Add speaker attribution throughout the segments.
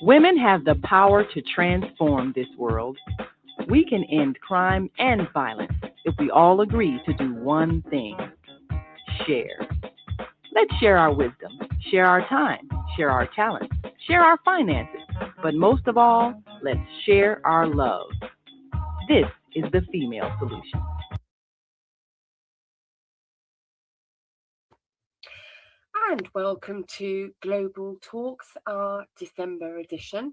Speaker 1: Women have the power to transform this world. We can end crime and violence if we all agree to do one thing: share. Let's share our wisdom, share our time, share our talents, share our finances, but most of all, let's share our love. This is the female solution.
Speaker 2: And welcome to Global Talks, our December edition.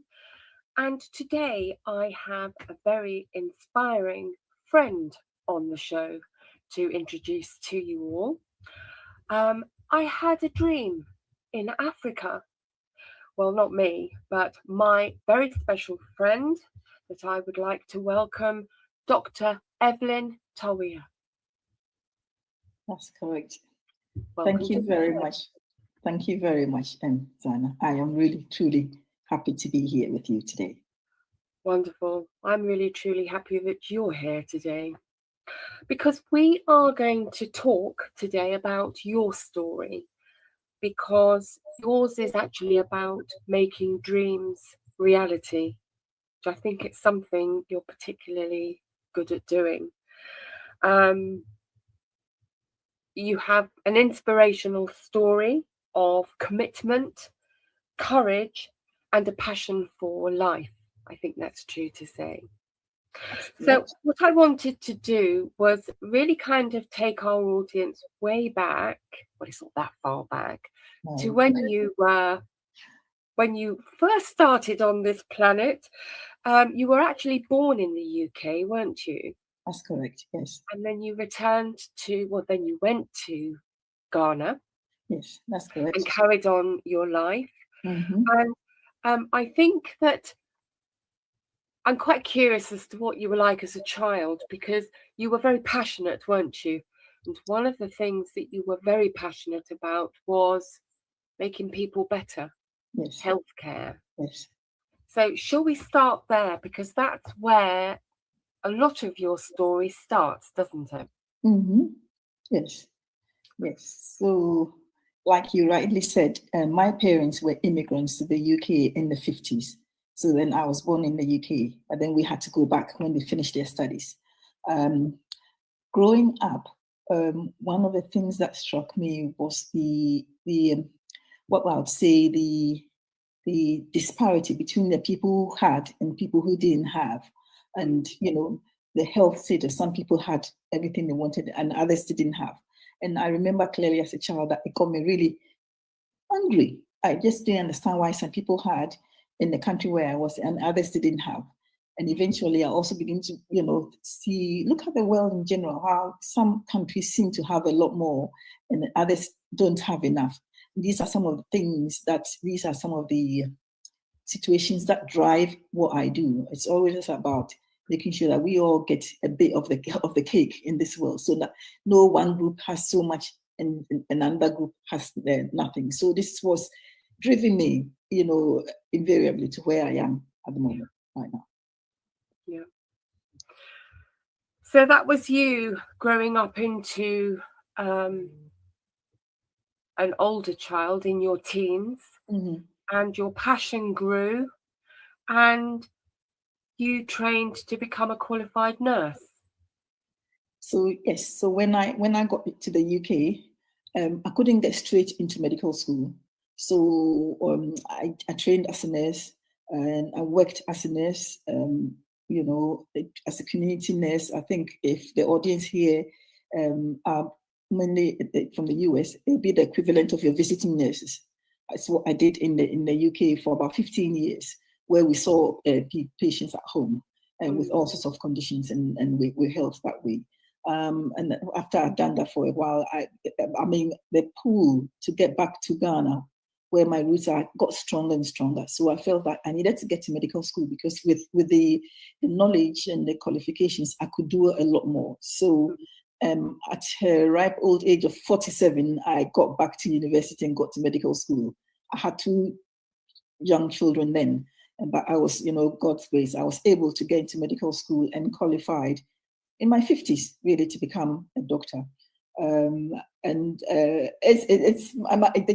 Speaker 2: And today I have a very inspiring friend on the show to introduce to you all. I had a dream in Africa. Well, not me, but my very special friend that I would like to welcome, Dr. Evelyn Tawiah.
Speaker 3: That's correct.
Speaker 2: Welcome
Speaker 3: Thank you very much. Thank you very much, Zanna. I am really, truly happy to be here with you today.
Speaker 2: Wonderful. I'm really, truly happy that you're here today, because we are going to talk today about your story, because yours is actually about making dreams reality, which I think it's something you're particularly good at doing. You have an inspirational story of commitment, courage, and a passion for life. I think that's true to say. So what I wanted to do was really kind of take our audience way back, well, it's not that far back, to when you first started on this planet. You were actually born in the UK, weren't you?
Speaker 3: That's correct, yes.
Speaker 2: And then you you went to Ghana.
Speaker 3: Yes, that's correct.
Speaker 2: And carried on your life.
Speaker 3: Mm-hmm.
Speaker 2: And I think that I'm quite curious as to what you were like as a child, because you were very passionate, weren't you? And one of the things that you were very passionate about was making people better.
Speaker 3: Yes.
Speaker 2: Healthcare.
Speaker 3: Yes.
Speaker 2: So shall we start there? Because that's where a lot of your story starts, doesn't it?
Speaker 3: Mm-hmm. Yes. Yes. So, like you rightly said, my parents were immigrants to the UK in the 50s. So then I was born in the UK, but then we had to go back when they finished their studies. Growing up, one of the things that struck me was the what I would say the disparity between the people who had and people who didn't have, and the health status. Some people had everything they wanted, and others didn't have. And I remember clearly as a child that it got me really angry. I just didn't understand why some people had in the country where I was and others didn't have. And eventually I also began to, look at the world in general, how some countries seem to have a lot more and others don't have enough. These are some of the situations that drive what I do. It's always about making sure that we all get a bit of the cake in this world, so that no one group has so much and another group has nothing. So this was driving me, invariably to where I am at the moment right now.
Speaker 2: Yeah. So that was you growing up into an older child in your teens,
Speaker 3: mm-hmm.
Speaker 2: and your passion grew, and you trained to become a qualified nurse.
Speaker 3: So yes, so when I got to the UK, I couldn't get straight into medical school. So I trained as a nurse, and I worked as a nurse, as a community nurse. I think if the audience here are mainly from the US, it'll be the equivalent of your visiting nurses. That's what I did in the UK for about 15 years, where we saw patients at home and with all sorts of conditions, and we helped that way. And after I'd done that for a while, the pull to get back to Ghana, where my roots are, got stronger and stronger. So I felt that I needed to get to medical school, because with the knowledge and the qualifications, I could do a lot more. So at a ripe old age of 47, I got back to university and got to medical school. I had 2 young children then, but I was, God's grace, I was able to get into medical school and qualified in my 50s, really, to become a doctor. The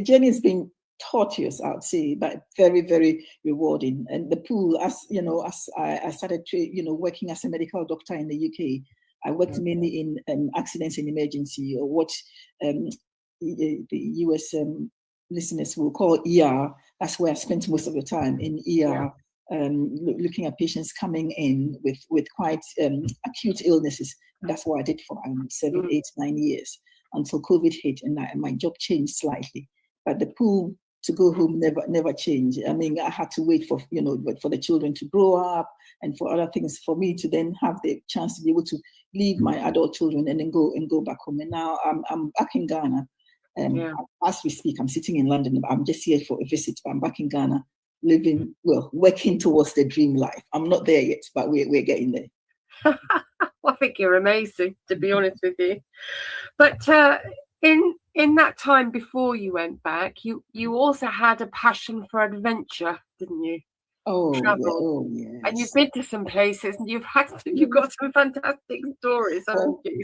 Speaker 3: journey has been torturous, I would say, but very, very rewarding. And the pool, as you know, as I started working as a medical doctor in the UK, I worked mainly in accidents and emergency, or what the US listeners will call ER. That's where I spent most of the time, in ER, looking at patients coming in with quite acute illnesses. And that's what I did for 7, 8, 9 years until COVID hit, and my job changed slightly. But the pool to go home never changed. I mean, I had to wait for the children to grow up and for other things, for me to then have the chance to be able to leave my adult children and then go back home. And now I'm back in Ghana. As we speak, I'm sitting in London. I'm just here for a visit, but I'm back in Ghana, working towards the dream life. I'm not there yet, but we're getting there.
Speaker 2: I think you're amazing, to be honest with you. But in that time before you went back, you also had a passion for adventure, didn't you? Travel.
Speaker 3: Yes.
Speaker 2: And you've been to some places, and you've got some fantastic stories, haven't you?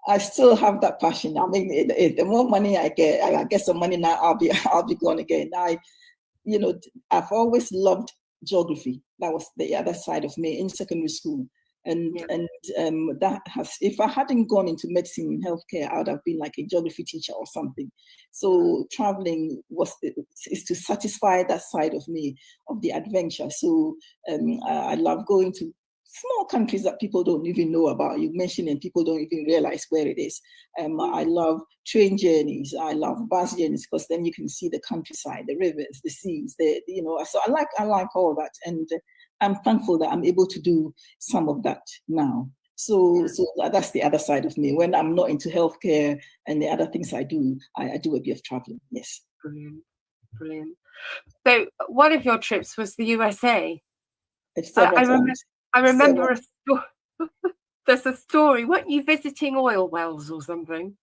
Speaker 3: I still have that passion. I mean, the more money I get some money now, I'll be gone again. I've always loved geography. That was the other side of me in secondary school. And that has, if I hadn't gone into medicine and healthcare, I would have been like a geography teacher or something. So traveling is to satisfy that side of me, of the adventure. So I love going to small countries that people don't even know about. You mentioned and people don't even realize where it is. I love train journeys. I love bus journeys, because then you can see the countryside, the rivers, the seas. So I like all that, and I'm thankful that I'm able to do some of that now. So that's the other side of me. When I'm not into healthcare and the other things I do a bit of traveling. Yes.
Speaker 2: Brilliant. So one of your trips was the USA. I remember there's a story. Weren't you visiting oil wells or something?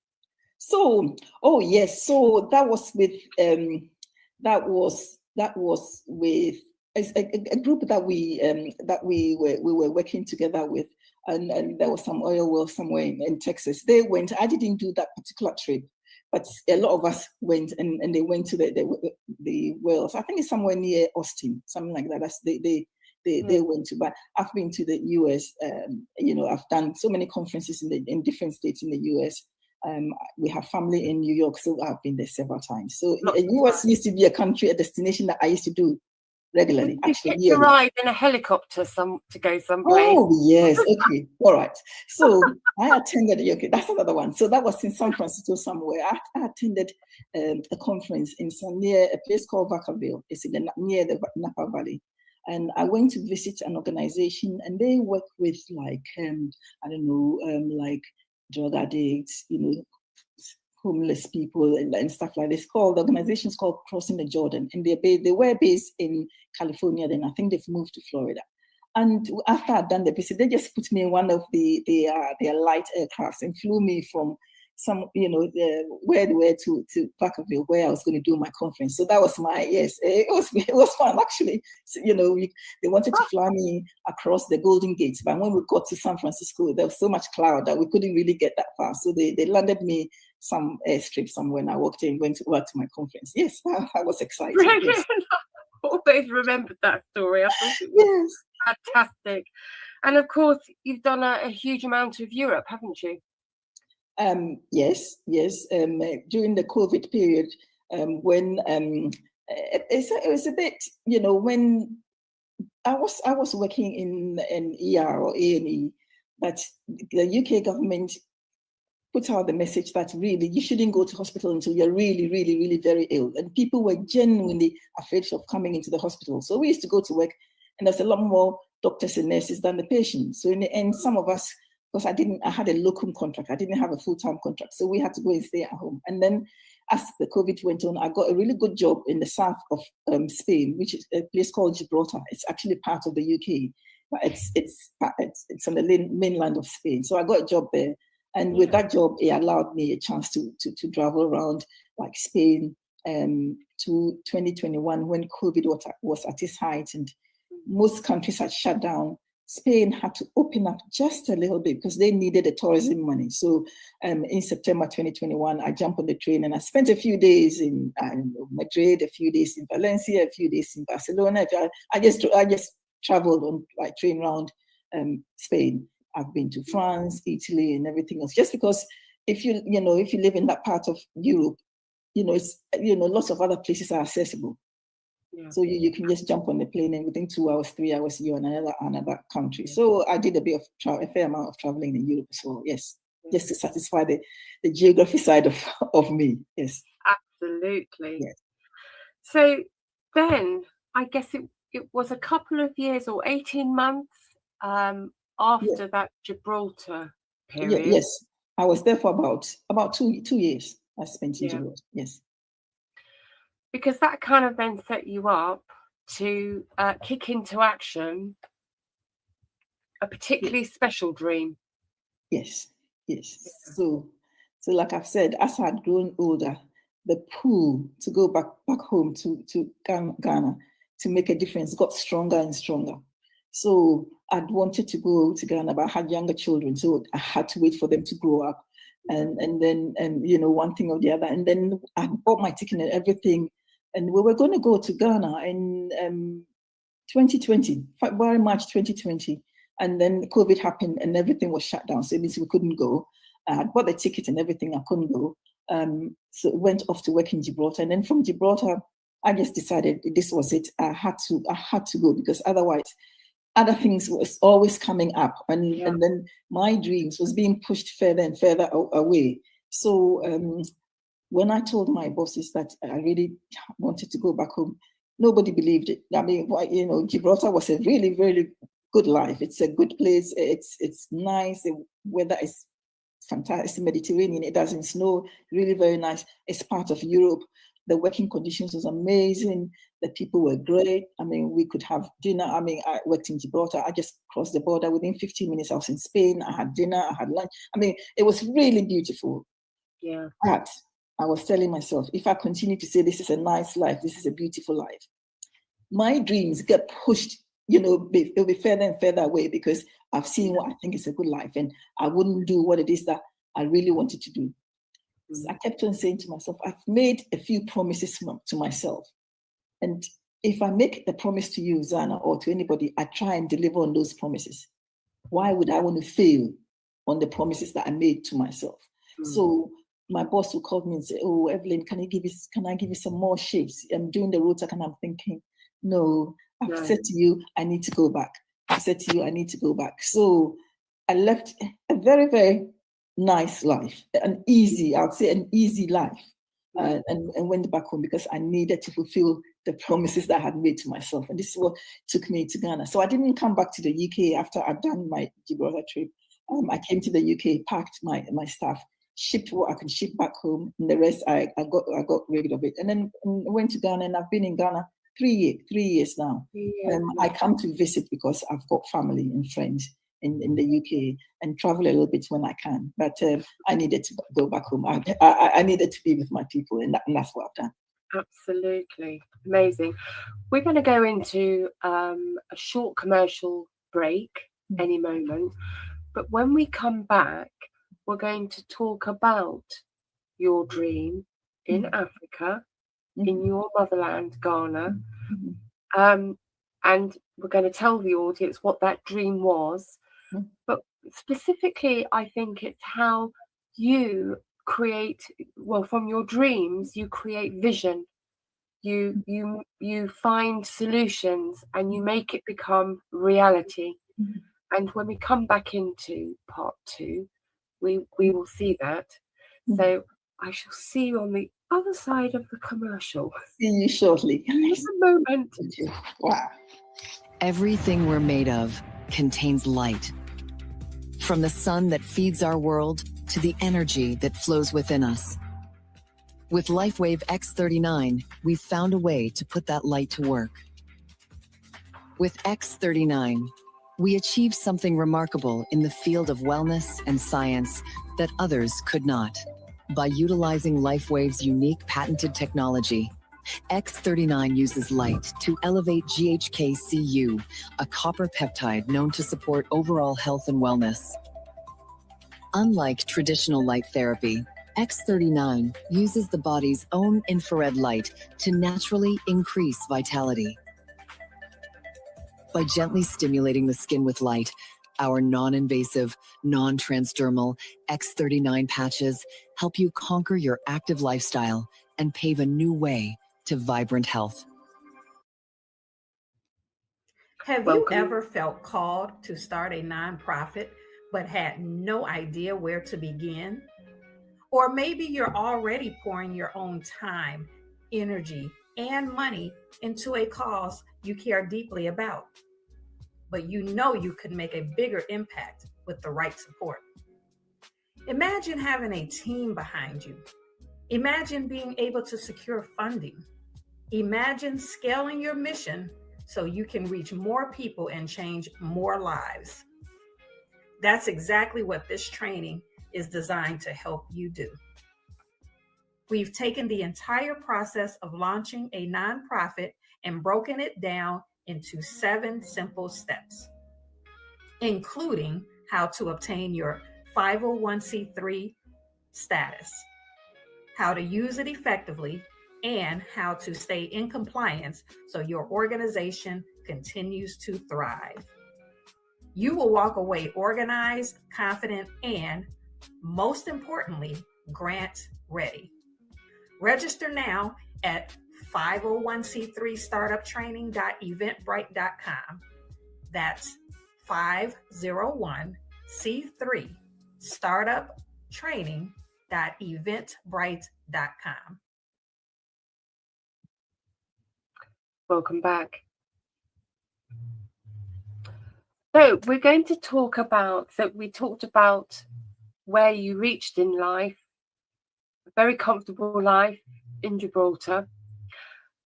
Speaker 3: So, yes. So that was with a group that we were working together with, and there was some oil well somewhere in Texas. They went. I didn't do that particular trip, but a lot of us went, and they went to the wells. I think it's somewhere near Austin, something like that. They went to. But I've been to the US. I've done so many conferences in different states in the US. We have family in New York, so I've been there several times. So the US used to be a destination that I used to do regularly.
Speaker 2: You get to ride in a helicopter to go someplace.
Speaker 3: Oh yes, okay, all right. So I attended. Okay, that's another one. So that was in San Francisco somewhere. I attended a conference near a place called Vacaville. It's near the Napa Valley. And I went to visit an organization, and they work with like drug addicts, homeless people and stuff like this. The organization's called Crossing the Jordan, and they were based in California. Then I think they've moved to Florida. And after I'd done the visit, they just put me in one of their light aircrafts and flew me from where they were to Vacaville, where I was going to do my conference. So that was it was fun actually. So, they wanted to fly me across the Golden Gate, but when we got to San Francisco, there was so much cloud that we couldn't really get that far. So they landed me some airstrip somewhere, and I walked in, went to my conference. Yes, I was excited. Yes.
Speaker 2: I always remembered that story. I thought it was fantastic. And of course, you've done a huge amount of Europe, haven't you?
Speaker 3: Yes. During the COVID period, when it was a bit, when I was working in an ER or A&E, but the UK government put out the message that really you shouldn't go to hospital until you're really, really, really very ill, and people were genuinely afraid of coming into the hospital. So we used to go to work, and there's a lot more doctors and nurses than the patients. So in the end, some of us, because I had a locum contract, I didn't have a full-time contract, so we had to go and stay at home. And then as the COVID went on, I got a really good job in the south of Spain, which is a place called Gibraltar. It's actually part of the UK, but it's on the mainland of Spain. So I got a job there. And with that job, it allowed me a chance to travel around like Spain to 2021 when COVID was at its height and most countries had shut down. Spain had to open up just a little bit because they needed the tourism money. So in September 2021, I jumped on the train and I spent a few days in Madrid, a few days in Valencia, a few days in Barcelona. I just traveled on by train around Spain. I've been to France, Italy, and everything else. Just because if you live in that part of Europe, lots of other places are accessible. Yeah. So you can just jump on the plane and within 2 hours, 3 hours, you're in another country. Yeah. So I did a fair amount of traveling in Europe as well. Yes, just to satisfy the geography side of me. Yes,
Speaker 2: absolutely.
Speaker 3: Yes.
Speaker 2: So then I guess it was a couple of years or 18 months after that Gibraltar period.
Speaker 3: Yes, I was there for about 2 years. I spent in Gibraltar. Yes.
Speaker 2: Because that kind of then set you up to kick into action a particularly special dream.
Speaker 3: Yes. So like I've said, as I had grown older, the pull to go back home to Ghana to make a difference got stronger and stronger. So I'd wanted to go to Ghana, but I had younger children, so I had to wait for them to grow up, and then one thing or the other, and then I bought my ticket and everything. And we were going to go to Ghana in 2020, February, March 2020. And then COVID happened and everything was shut down. So it means we couldn't go. I had bought the ticket and everything. I couldn't go. So went off to work in Gibraltar. And then from Gibraltar, I just decided this was it. I had to go because otherwise other things was always coming up. And then my dreams was being pushed further and further away. So when I told my bosses that I really wanted to go back home, nobody believed it. I mean, Gibraltar was a really, really good life. It's a good place. It's nice. The weather is fantastic. It's Mediterranean. It doesn't snow. Really very nice. It's part of Europe. The working conditions was amazing. The people were great. I mean, we could have dinner. I mean, I worked in Gibraltar. I just crossed the border. Within 15 minutes, I was in Spain. I had dinner. I had lunch. I mean, it was really beautiful.
Speaker 2: Yeah.
Speaker 3: But I was telling myself, if I continue to say this is a nice life, this is a beautiful life, my dreams get pushed, it'll be further and further away because I've seen what I think is a good life and I wouldn't do what it is that I really wanted to do. Mm-hmm. So I kept on saying to myself, I've made a few promises to myself. And if I make a promise to you, Zanna, or to anybody, I try and deliver on those promises. Why would I want to fail on the promises that I made to myself? Mm-hmm. So my boss will call me and say, "Oh, Evelyn, can I give you some more shifts?" I'm doing the rota and I'm thinking, no, I've said to you, I need to go back. I said to you, I need to go back. So I left a very, very nice life, an easy life, and went back home because I needed to fulfill the promises that I had made to myself. And this is what took me to Ghana. So I didn't come back to the UK after I'd done my Gibraltar trip. I came to the UK, packed my stuff, shipped what I could ship back home, and the rest I got rid of it. And then went to Ghana, and I've been in Ghana 3 years now. I come to visit because I've got family and friends in the UK and travel a little bit when I can. But I needed to go back home. I needed to be with my people, and that's what I've done.
Speaker 2: Absolutely amazing. We're going to go into a short commercial break any moment. But when we come back, we're going to talk about your dream in Africa, in your motherland, Ghana. And we're going to tell the audience what that dream was. But specifically, I think it's how you create, well, from your dreams, you create vision. You find solutions and you make it become reality. And when we come back into part 2, we will see that. So I shall see you on the other side of the commercial.
Speaker 3: See you shortly.
Speaker 2: Just a moment.
Speaker 3: Wow.
Speaker 1: Everything we're made of contains light. From the sun that feeds our world to the energy that flows within us. With LifeWave X39, we've found a way to put that light to work. With X39, we achieve something remarkable in the field of wellness and science that others could not. By utilizing LifeWave's unique patented technology,
Speaker 4: X39 uses light to elevate GHK-Cu, a copper peptide known to support overall health and wellness. Unlike traditional light therapy, X39 uses the body's own infrared light to naturally increase vitality. By gently stimulating the skin with light, our non-invasive, non-transdermal X39 patches help you conquer your active lifestyle and pave a new way to vibrant health.
Speaker 5: Have
Speaker 2: Welcome.
Speaker 5: you ever felt called to start a nonprofit but had no idea where to begin? Or maybe you're already pouring your own time, energy, and money into a cause you care deeply about, but you know you could make a bigger impact with the right support. Imagine having a team behind you. Imagine being able to secure funding. Imagine scaling your mission so you can reach more people and change more lives. That's exactly what this training is designed to help you do. We've taken the entire process of launching a nonprofit and broken it down into 7 simple steps, including how to obtain your 501c3 status, how to use it effectively, and how to stay in compliance so your organization continues to thrive. You will walk away organized, confident, and most importantly, grant ready. Register now at 501c3startuptraining.eventbrite.com. That's 501c3 startuptraining.eventbrite.com.
Speaker 2: Welcome back. So we're going to talk about, we talked about where you reached in life, a very comfortable life in Gibraltar,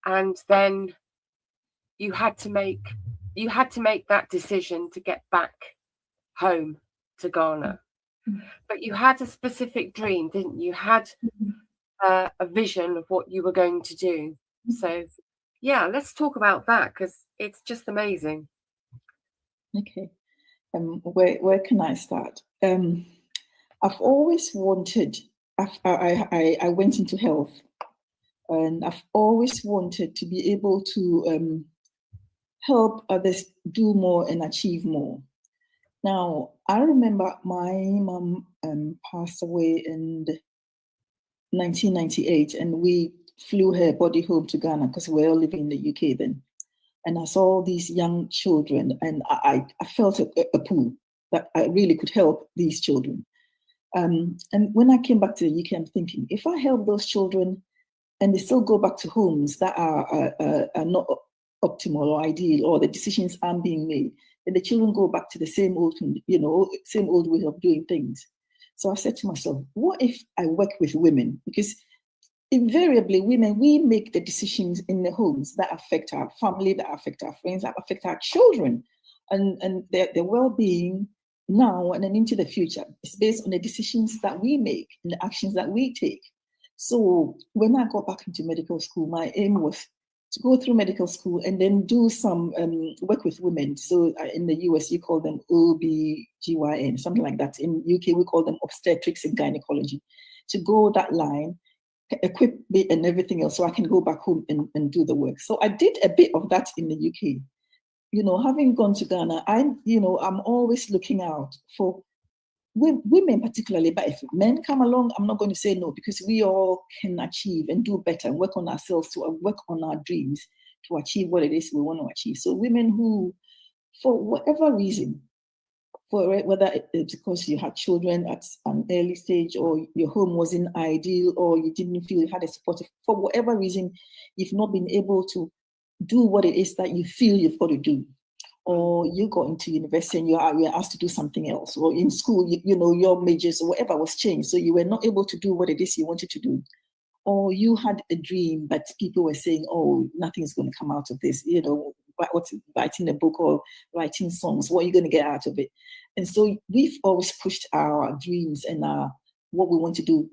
Speaker 2: and then you had to make that decision to get back home to Ghana. But you had a specific dream, didn't you? You had a vision of what you were going to do. So yeah, let's talk about that, because it's just amazing.
Speaker 3: Okay. Where can I start? I've always wanted, I went into health, and I've always wanted to be able to help others do more and achieve more. Now, I remember my mom passed away in 1998, and we flew her body home to Ghana because we were all living in the UK then. And I saw these young children, and I felt a pull that I really could help these children. And when I came back to the UK, I'm thinking, if I help those children and they still go back to homes that are not optimal or ideal, or the decisions aren't being made, then the children go back to the same old way of doing things. So I said to myself, what if I work with women? Because invariably, women, we make the decisions in the homes that affect our family, that affect our friends, that affect our children, and their well-being now and then into the future. It's based on the decisions that we make and the actions that we take. So when I got back into medical school, my aim was to go through medical school and then do some work with women. So in the US, you call them OB/GYN, something like that. In UK, we call them obstetrics and gynecology. To go that line, equip me and everything else, so I can go back home and do the work. So I did a bit of that in the UK. Having gone to Ghana, I'm always looking out for women particularly, but if men come along, I'm not going to say no, because we all can achieve and do better and work on ourselves to work on our dreams to achieve what it is we want to achieve. So women who, for whatever reason, whether it's because you had children at an early stage, or your home wasn't ideal, or you didn't feel you had a support, for whatever reason, you've not been able to do what it is that you feel you've got to do, or you got into university and you're asked to do something else, or in school, your majors or whatever was changed, so you were not able to do what it is you wanted to do, or you had a dream but people were saying, oh, nothing's going to come out of this, what's writing a book or writing songs, what are you going to get out of it? And so we've always pushed our dreams and what we want to do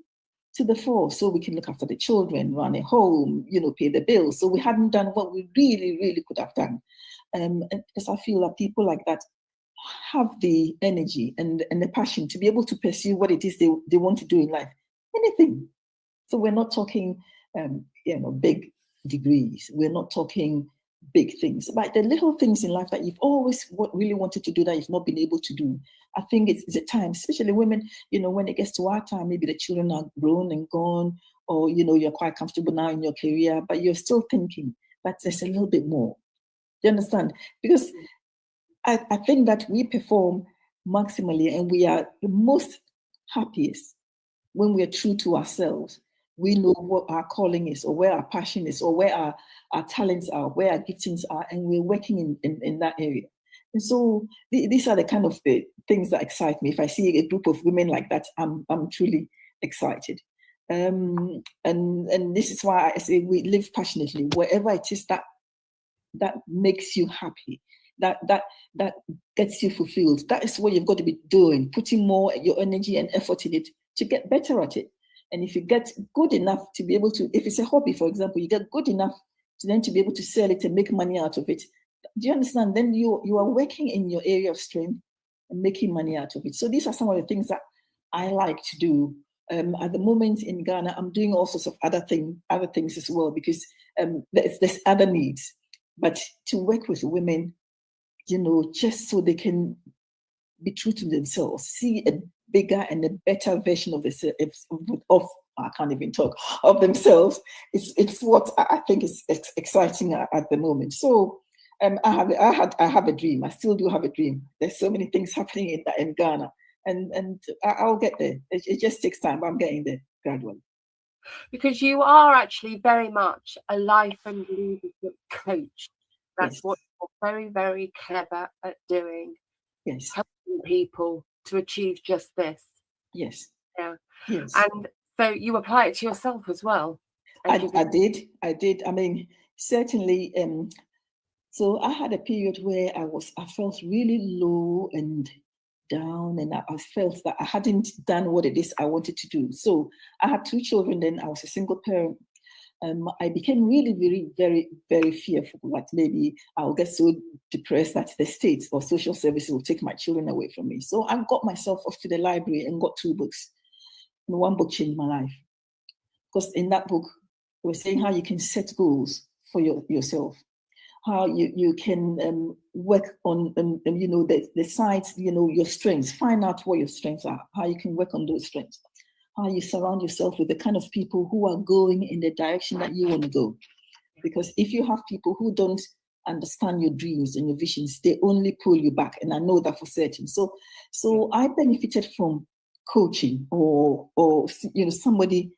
Speaker 3: to the fore, so we can look after the children, run a home, pay the bills. So we hadn't done what we really, really could have done. And because I feel that people like that have the energy and the passion to be able to pursue what it is they want to do in life, anything. So we're not talking, big degrees. We're not talking big things, but the little things in life that you've always really wanted to do that you've not been able to do. I think it's a time, especially women, when it gets to our time, maybe the children are grown and gone, or, you're quite comfortable now in your career, but you're still thinking that there's a little bit more. Do you understand? Because I think that we perform maximally and we are the most happiest when we're true to ourselves. We know what our calling is, or where our passion is, or where our talents are, where our giftings are, and we're working in that area. And so these are the kind of things that excite me. If I see a group of women like that, I'm truly excited. And this is why I say we live passionately, wherever it is that makes you happy, that gets you fulfilled. That is what you've got to be doing, putting more your energy and effort in it to get better at it. And if you get good enough to be able to, if it's a hobby, for example, you get good enough to then to be able to sell it and make money out of it. Do you understand? Then you are working in your area of strength and making money out of it. So these are some of the things that I like to do. At the moment in Ghana, I'm doing all sorts of other things as well, because there's other needs. But to work with women, just so they can be true to themselves, see a bigger and a better version of I can't even talk, of themselves. It's what I think is exciting at the moment. So I have a dream. I still do have a dream. There's so many things happening in Ghana, and I'll get there. It just takes time, but I'm getting there gradually.
Speaker 2: Because you are actually very much a life and leadership coach. That's what you're very, very clever at doing.
Speaker 3: Yes.
Speaker 2: Helping people to achieve just this.
Speaker 3: Yes.
Speaker 2: Yeah.
Speaker 3: Yes.
Speaker 2: And so you apply it to yourself as well.
Speaker 3: I did. I mean, certainly. So I had a period where I felt really low and down, and I felt that I hadn't done what it is I wanted to do. So I had 2 children then. I was a single parent. I became really, very, very, very fearful that maybe I'll get so depressed that the state or social services will take my children away from me. So I got myself off to the library and got 2 books. And one book changed my life. Because in that book, we were saying how you can set goals for yourself, how you can work on, the sides, your strengths, find out what your strengths are, how you can work on those strengths, how you surround yourself with the kind of people who are going in the direction that you want to go. Because if you have people who don't understand your dreams and your visions, they only pull you back. And I know that for certain. So I benefited from coaching or somebody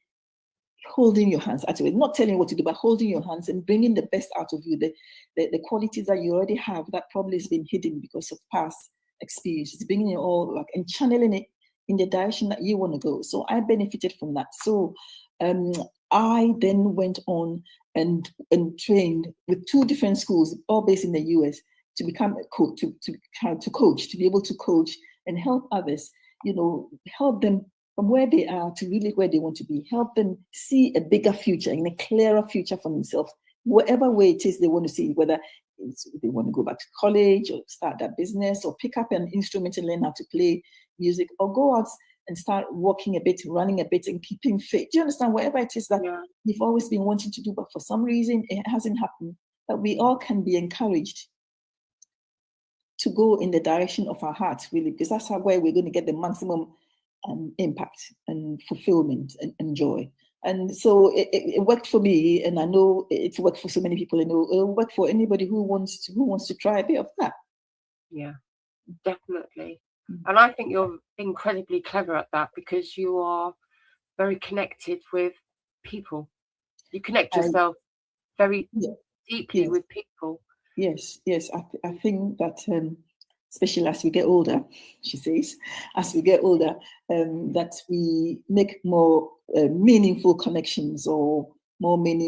Speaker 3: holding your hands, actually not telling you what to do, but holding your hands and bringing the best out of you, the qualities that you already have that probably has been hidden because of past experiences, bringing it all like and channeling it in the direction that you want to go. So I benefited from that. So I then went on and trained with 2 different schools, all based in the US, to become a coach, to coach, to be able to coach and help others, help them from where they are to really where they want to be, help them see a bigger future and a clearer future for themselves, whatever way it is they want to see, whether they want to go back to college or start that business or pick up an instrument and learn how to play music or go out and start walking a bit, running a bit and keeping fit. Do you understand? Whatever it is that you've always been wanting to do, but for some reason it hasn't happened, that we all can be encouraged to go in the direction of our hearts, really, because that's where we're going to get the maximum impact and fulfillment and joy. And so it worked for me, and I know it's worked for so many people, and it'll work for anybody who wants to try a bit of that.
Speaker 2: Yeah, definitely. And I think you're incredibly clever at that, because you are very connected with people. You connect yourself very deeply with people.
Speaker 3: Yes. I think that especially as we get older, she says, as we get older, that we make more meaningful connections or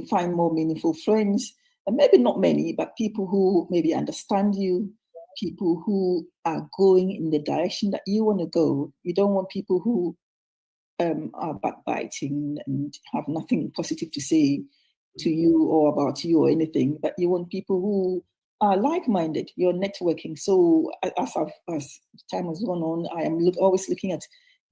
Speaker 3: find more meaningful friends, and maybe not many, but people who maybe understand you, people who are going in the direction that you want to go. You don't want people who are backbiting and have nothing positive to say to you or about you or anything, but you want people who are like-minded. You're networking. So as time has gone on, I am always looking at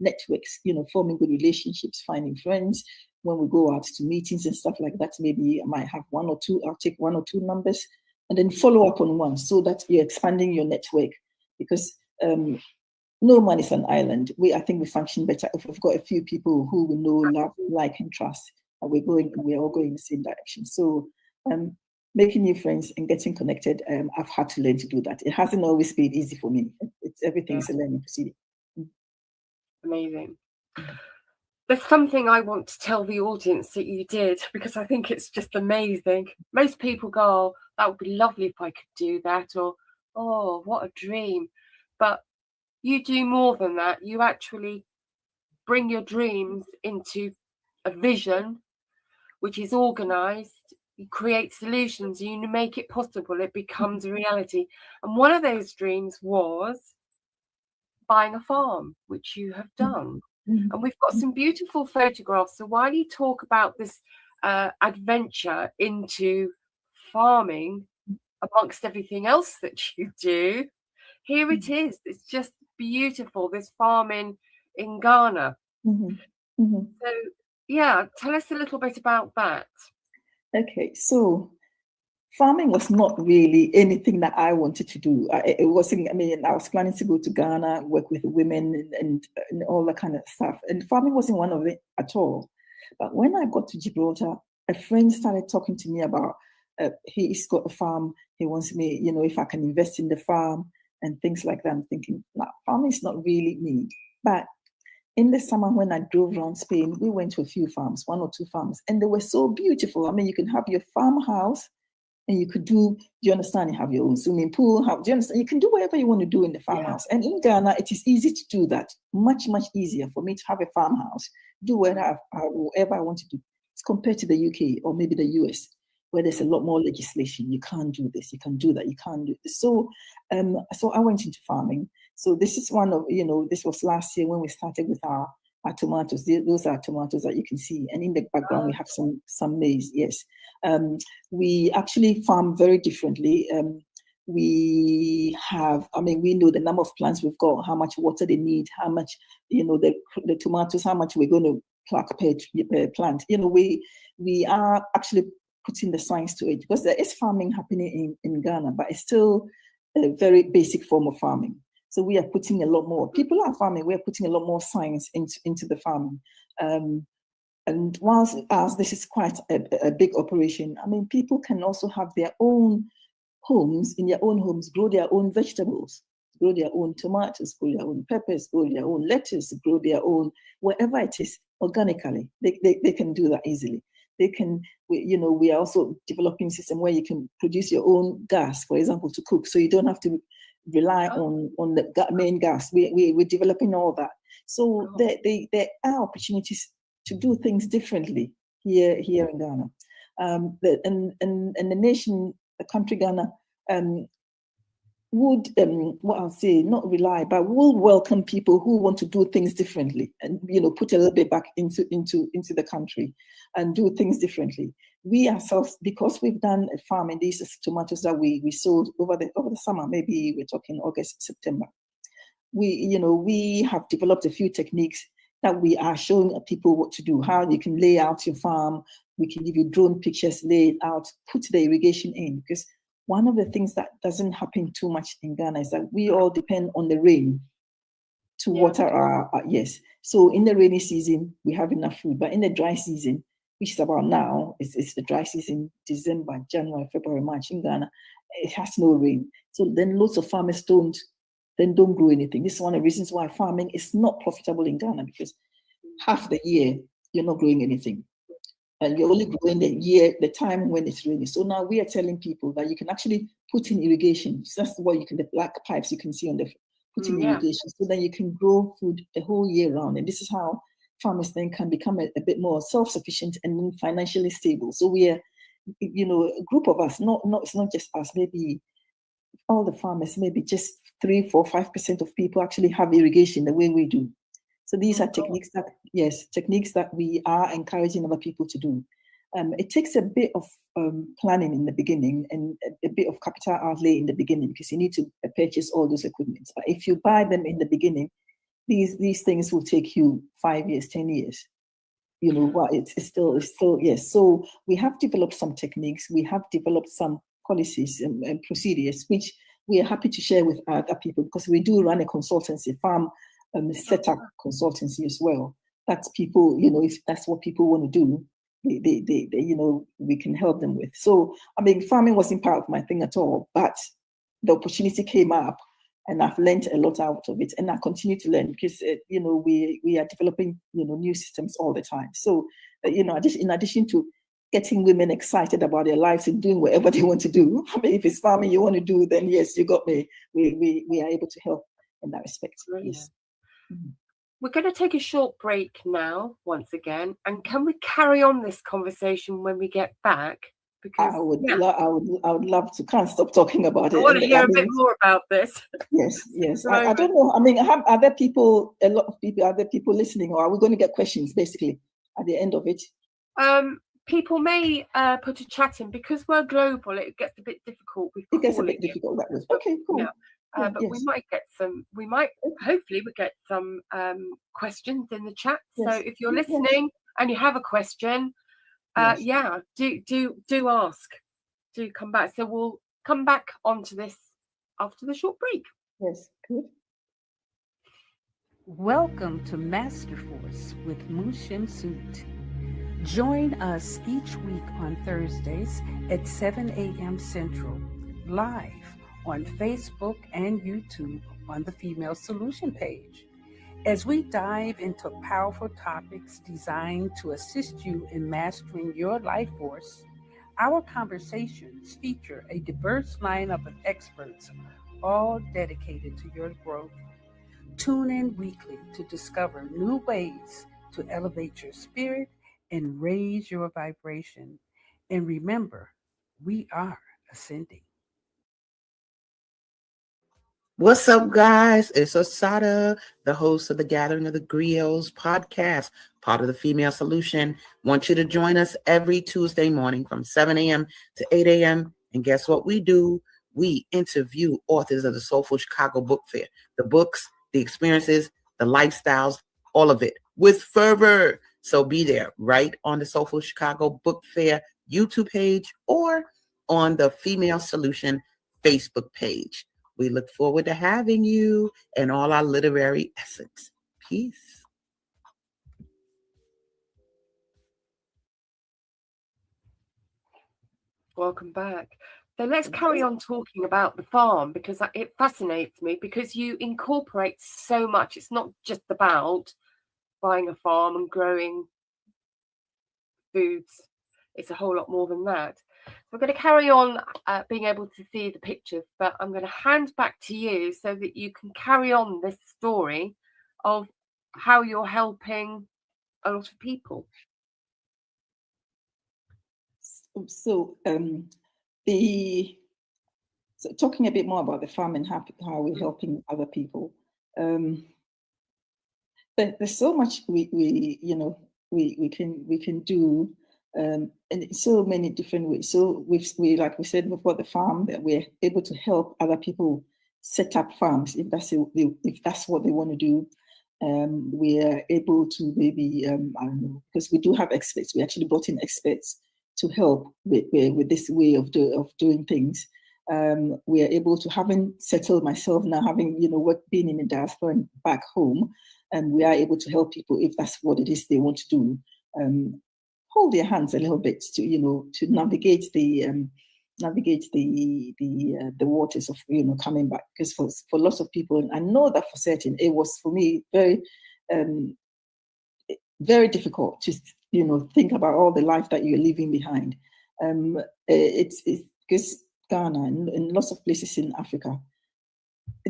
Speaker 3: networks, forming good relationships, finding friends. When we go out to meetings and stuff like that, maybe I might have one or two, I'll take one or two numbers and then follow up on one, so that you're expanding your network. Because no man is an island. I think we function better if we've got a few people who we know, love, like, and trust, and we're all going in the same direction. So making new friends and getting connected, I've had to learn to do that. It hasn't always been easy for me. Everything's a learning procedure.
Speaker 2: Amazing. There's something I want to tell the audience that you did, because I think it's just amazing. Most people go, oh, that would be lovely if I could do that, or, oh, what a dream. But you do more than that. You actually bring your dreams into a vision, which is organized. You create solutions, you make it possible, it becomes a reality. And one of those dreams was buying a farm, which you have done. And we've got some beautiful photographs. So while you talk about this adventure into farming amongst everything else that you do, here it is. It's just beautiful, this farm in Ghana. So yeah, tell us a little bit about that.
Speaker 3: Okay, so farming was not really anything that I wanted to do. It wasn't. I mean, I was planning to go to Ghana, work with women and all that kind of stuff. And farming wasn't one of it at all. But when I got to Gibraltar, a friend started talking to me about he's got a farm. He wants me, if I can invest in the farm and things like that. I'm thinking, nah, farming is not really me. But in the summer, when I drove around Spain, we went to a few farms, one or two farms, and they were so beautiful. I mean, you can have your farmhouse. And you could do you understand? You have your own swimming pool. Do you understand? You can do whatever you want to do in the farmhouse. And in Ghana, it is easy to do that. Much, much easier for me to have a farmhouse, do whatever I want to do. It's compared to the UK or maybe the US, where there's a lot more legislation. You can't do this. You can do that. You can't do this. So, so I went into farming. So this is one of, this was last year when we started with our tomatoes. Those are tomatoes that you can see. And in the background, we have some maize, yes. We actually farm very differently. We know the number of plants we've got, how much water they need, how much, the tomatoes, how much we're going to pluck per plant. We are actually putting the science to it, because there is farming happening in Ghana, but it's still a very basic form of farming. So we are putting a lot more. People are farming. We are putting a lot more science into the farming. And whilst as this is quite a big operation, I mean, people can also have their own homes, in their own homes, grow their own vegetables, grow their own tomatoes, grow their own peppers, grow their own lettuce, grow their own, whatever it is, organically. They can do that easily. They can, we are also developing a system where you can produce your own gas, for example, to cook. So you don't have to rely on the main gas. We're developing all that. So there are opportunities to do things differently here in Ghana. And the nation, the country Ghana, would, what I'll say, not rely, but will welcome people who want to do things differently and, put a little bit back into the country and do things differently. We ourselves, because we've done a farm, and these are tomatoes that we sold over the summer, maybe we're talking August, September. We have developed a few techniques that we are showing people what to do, how you can lay out your farm. We can give you drone pictures, lay it out, put the irrigation in, because one of the things that doesn't happen too much in Ghana is that we all depend on the rain to water our yes. So in the rainy season, we have enough food, but in the dry season, which is about now, it's the dry season, December, January, February, March in Ghana, it has no rain. So then lots of farmers don't grow anything. This is one of the reasons why farming is not profitable in Ghana, because half the year, you're not growing anything. And you're only growing the time when it's raining. So now we are telling people that you can actually put in irrigation. So that's what the black pipes you can see on the put in irrigation, so that you can grow food the whole year round. And this is how farmers then can become a bit more self-sufficient and financially stable. So we are, a group of us, it's not just us, maybe all the farmers, maybe just 3, 4, 5% of people actually have irrigation the way we do. So these are techniques that we are encouraging other people to do. It takes a bit of planning in the beginning and a bit of capital outlay in the beginning, because you need to purchase all those equipments. But if you buy them in the beginning, these things will take you 5 years, 10 years. But it's still yes. So we have developed some techniques. We have developed some policies and procedures, which we are happy to share with other people, because we do run a consultancy, farm setup consultancy as well. That's people, if that's what people want to do, they we can help them with. So farming wasn't part of my thing at all, but the opportunity came up, and I've learned a lot out of it, and I continue to learn, because we are developing new systems all the time. So in addition to getting women excited about their lives and doing whatever they want to do, if it's farming you want to do, then yes, you got me. We are able to help in that respect. Yes. Mm-hmm.
Speaker 2: We're going to take a short break now, once again, and can we carry on this conversation when we get back? Because
Speaker 3: I would love to. Can't stop talking about it.
Speaker 2: I want to hear a bit more about this.
Speaker 3: Yes. So, I don't know. Are there people, a lot of people, are there people listening, or are we going to get questions basically at the end of it?
Speaker 2: People may put a chat in, because we're global. It gets a bit difficult.
Speaker 3: It gets a bit difficult that way. Okay, cool.
Speaker 2: Yeah. But yes. Hopefully we get some questions in the chat. Yes. So if you're listening and you have a question, do ask, do come back. So we'll come back onto this after the short break.
Speaker 3: Yes, good.
Speaker 5: Welcome to Master Force with Mushin Suit. Join us each week on Thursdays at 7 a.m. Central, live on Facebook and YouTube on the Female Solution page, as we dive into powerful topics designed to assist you in mastering your life force. Our conversations feature a diverse lineup of experts, all dedicated to your growth. Tune in weekly to discover new ways to elevate your spirit and raise your vibration. And remember, we are ascending.
Speaker 6: What's up, guys? It's Asada, the host of the Gathering of the Griots podcast, part of the Female Solution. Want you to join us every Tuesday morning from 7 a.m. to 8 a.m. And guess what we do? We interview authors of the Soulful Chicago Book Fair. The books, the experiences, the lifestyles, all of it with fervor. So be there right on the Soulful Chicago Book Fair YouTube page or on the Female Solution Facebook page. We look forward to having you and all our literary essence. Peace.
Speaker 2: Welcome back. So let's carry on talking about the farm, because it fascinates me, because you incorporate so much. It's not just about buying a farm and growing foods. It's a whole lot more than that. We're going to carry on being able to see the pictures, but I'm going to hand back to you so that you can carry on this story of how you're helping a lot of people.
Speaker 3: So talking a bit more about the farm and how we're helping other people. But there's so much we can do. And in so many different ways. So we like we said, we've got the farm that we're able to help other people set up farms if that's what they want to do. We are able to maybe I don't know, because we do have experts. We actually brought in experts to help with this way of doing things. We are able to, having settled myself now, having been in the diaspora and back home, and we are able to help people if that's what it is they want to do. Hold their hands a little bit to navigate the waters of coming back, because for lots of people, and I know that for certain, it was for me very very difficult to think about all the life that you're leaving behind. It's because Ghana and lots of places in Africa,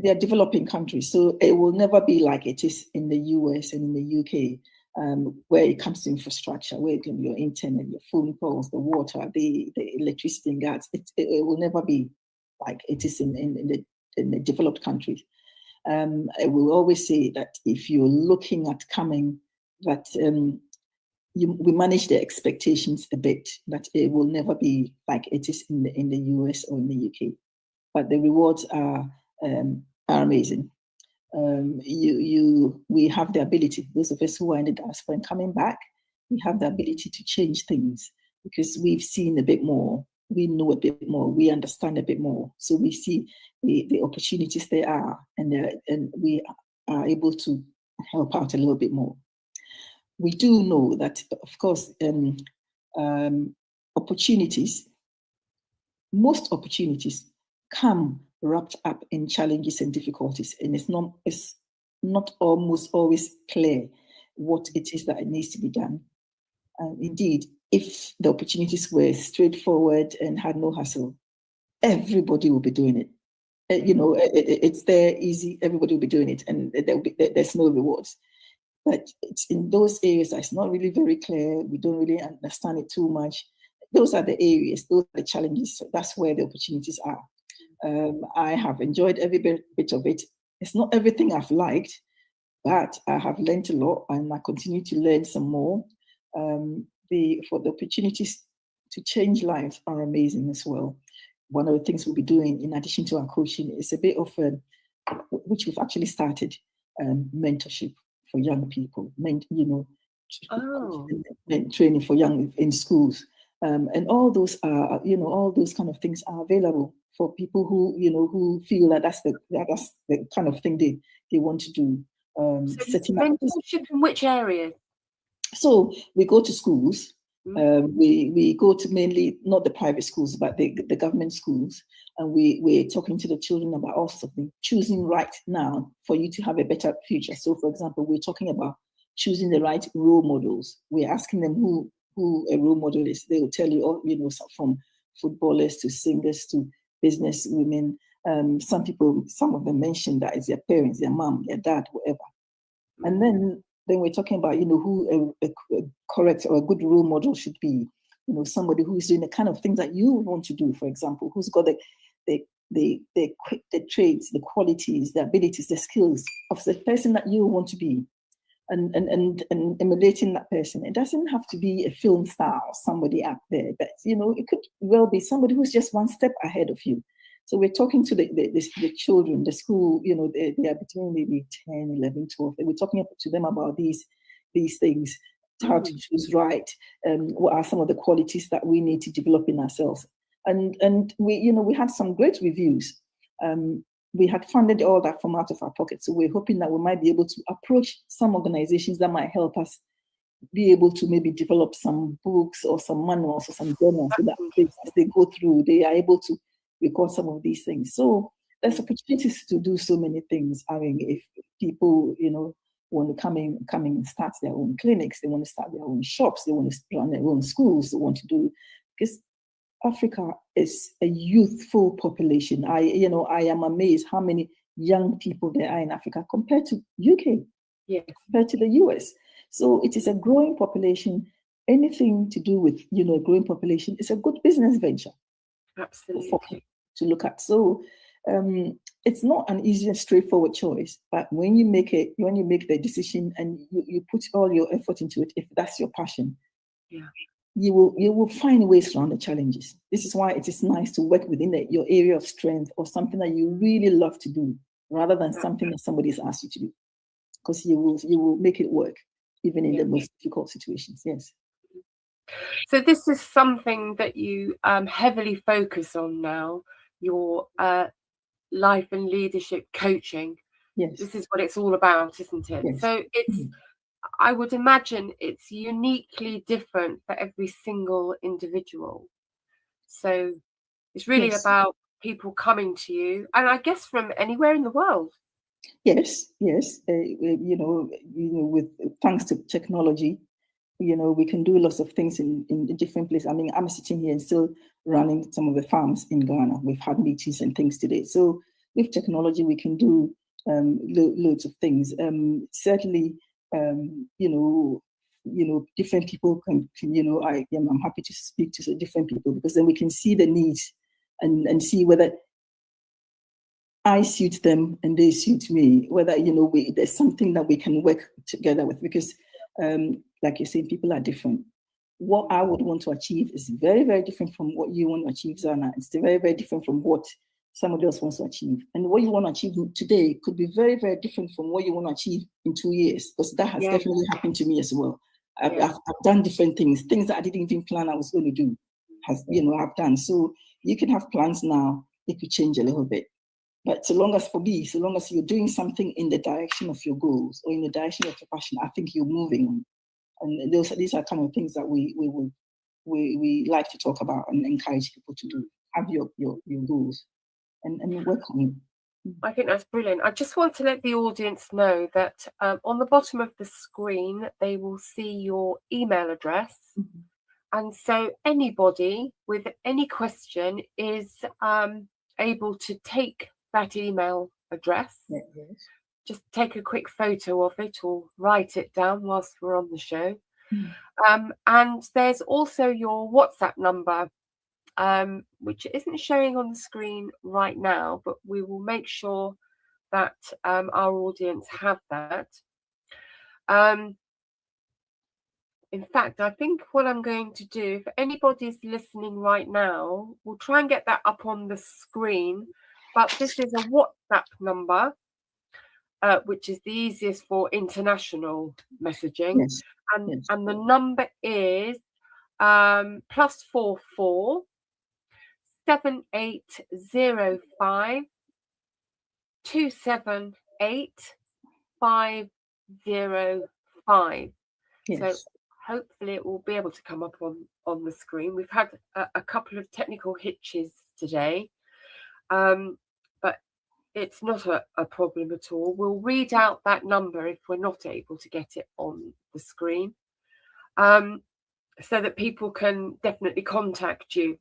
Speaker 3: they are developing countries, so it will never be like it is in the US and in the UK. Where it comes to infrastructure, where your internet, your phone calls, the water, the electricity and gas, it will never be like it is in the developed countries. I will always say that if you're looking at coming, that we manage the expectations a bit, that it will never be like it is in the US or in the UK, but the rewards are amazing. We have the ability, those of us who are in the diaspora and coming back, we have the ability to change things because we've seen a bit more, we know a bit more, we understand a bit more. So we see the opportunities there are, and we are able to help out a little bit more. We do know that, of course, opportunities, most opportunities come wrapped up in challenges and difficulties, and it's not almost always clear what it is that it needs to be done. Indeed, if the opportunities were straightforward and had no hassle, everybody will be doing it. It's there, easy, everybody will be doing it, and there's no rewards. But it's in those areas that it's not really very clear, we don't really understand it too much. Those are the areas, those are the challenges, so that's where the opportunities are. I have enjoyed every bit of it. It's not everything I've liked, but I have learned a lot, and I continue to learn some more. For the opportunities to change lives are amazing as well. One of the things we'll be doing, in addition to our coaching, is a bit of which we've actually started, mentorship for young people. Training for young in schools, and all those are, all those kind of things are available for people who feel that that's the kind of thing they want to do.
Speaker 2: So mentorship in which area?
Speaker 3: So we go to schools. We go to mainly not the private schools, but the government schools, and we're talking to the children about all sorts of things, choosing right now for you to have a better future. So, for example, we're talking about choosing the right role models. We're asking them who a role model is. They will tell you, from footballers to singers to business women. Some of them mention that it's their parents, their mom, their dad, whatever. And then we're talking about, who a correct or a good role model should be. Somebody who is doing the kind of things that you want to do, for example, who's got the traits, the qualities, the abilities, the skills of the person that you want to be, and emulating that person. It doesn't have to be a film star or somebody out there, but it could well be somebody who's just one step ahead of you. So we're talking to the children, the school, they are between maybe 10, 11, 12. We're talking to them about these things, how to choose right, what are some of the qualities that we need to develop in ourselves. And we had some great reviews. We had funded all that from out of our pockets. So we're hoping that we might be able to approach some organizations that might help us be able to maybe develop some books or some manuals or some journals, so that as they go through, they are able to record some of these things. So there's opportunities to do so many things. I mean, if people, want to come in and start their own clinics, they want to start their own shops, they want to run their own schools, they want to do, because Africa is a youthful population. I am amazed how many young people there are in Africa compared to UK, compared to the US. So it is a growing population. Anything to do with, a growing population is a good business venture. Absolutely. To look at. So it's not an easy and straightforward choice, but when you make the decision and you put all your effort into it, if that's your passion, you will find ways around the challenges. This is why it is nice to work within your area of strength or something that you really love to do, rather than something that somebody's asked you to do, because you will make it work even in the most difficult situations. Yes.
Speaker 2: So this is something that you heavily focus on now, your life and leadership coaching.
Speaker 3: Yes.
Speaker 2: This is what it's all about, isn't it? Yes. So it's, I would imagine it's uniquely different for every single individual. So it's really about people coming to you, and I guess from anywhere in the world.
Speaker 3: Yes. With thanks to technology, we can do lots of things in different places. I mean, I'm sitting here and still running some of the farms in Ghana. We've had meetings and things today. So with technology, we can do loads of things. Certainly, different people can I'm happy to speak to different people, because then we can see the needs and see whether I suit them and they suit me, whether, there's something that we can work together with, because like you say, people are different. What I would want to achieve is very, very different from what you want to achieve, Zanna. It's very, very different from what somebody else wants to achieve. And what you want to achieve today could be very, very different from what you want to achieve in 2 years, because that has definitely happened to me as well. I've done different things that I didn't even plan I was going to do, I've done. So you can have plans now, it could change a little bit. But so long as you're doing something in the direction of your goals or in the direction of your passion, I think you're moving. And these are kind of things that we like to talk about and encourage people to do. Have your goals and work on it.
Speaker 2: I think that's brilliant. I just want to let the audience know that on the bottom of the screen, they will see your email address.
Speaker 3: Mm-hmm.
Speaker 2: And so anybody with any question is able to take that email address, just take a quick photo of it or write it down whilst we're on the show.
Speaker 3: Mm.
Speaker 2: And there's also your WhatsApp number, which isn't showing on the screen right now, but we will make sure that our audience have that. In fact, I think what I'm going to do, if anybody's listening right now, we'll try and get that up on the screen. But this is a WhatsApp number, which is the easiest for international messaging.
Speaker 3: Yes.
Speaker 2: And the number is +44 7805 278 505.
Speaker 3: Yes.
Speaker 2: So hopefully it will be able to come up on the screen. We've had a couple of technical hitches today, but it's not a problem at all. We'll read out that number if we're not able to get it on the screen, so that people can definitely contact you.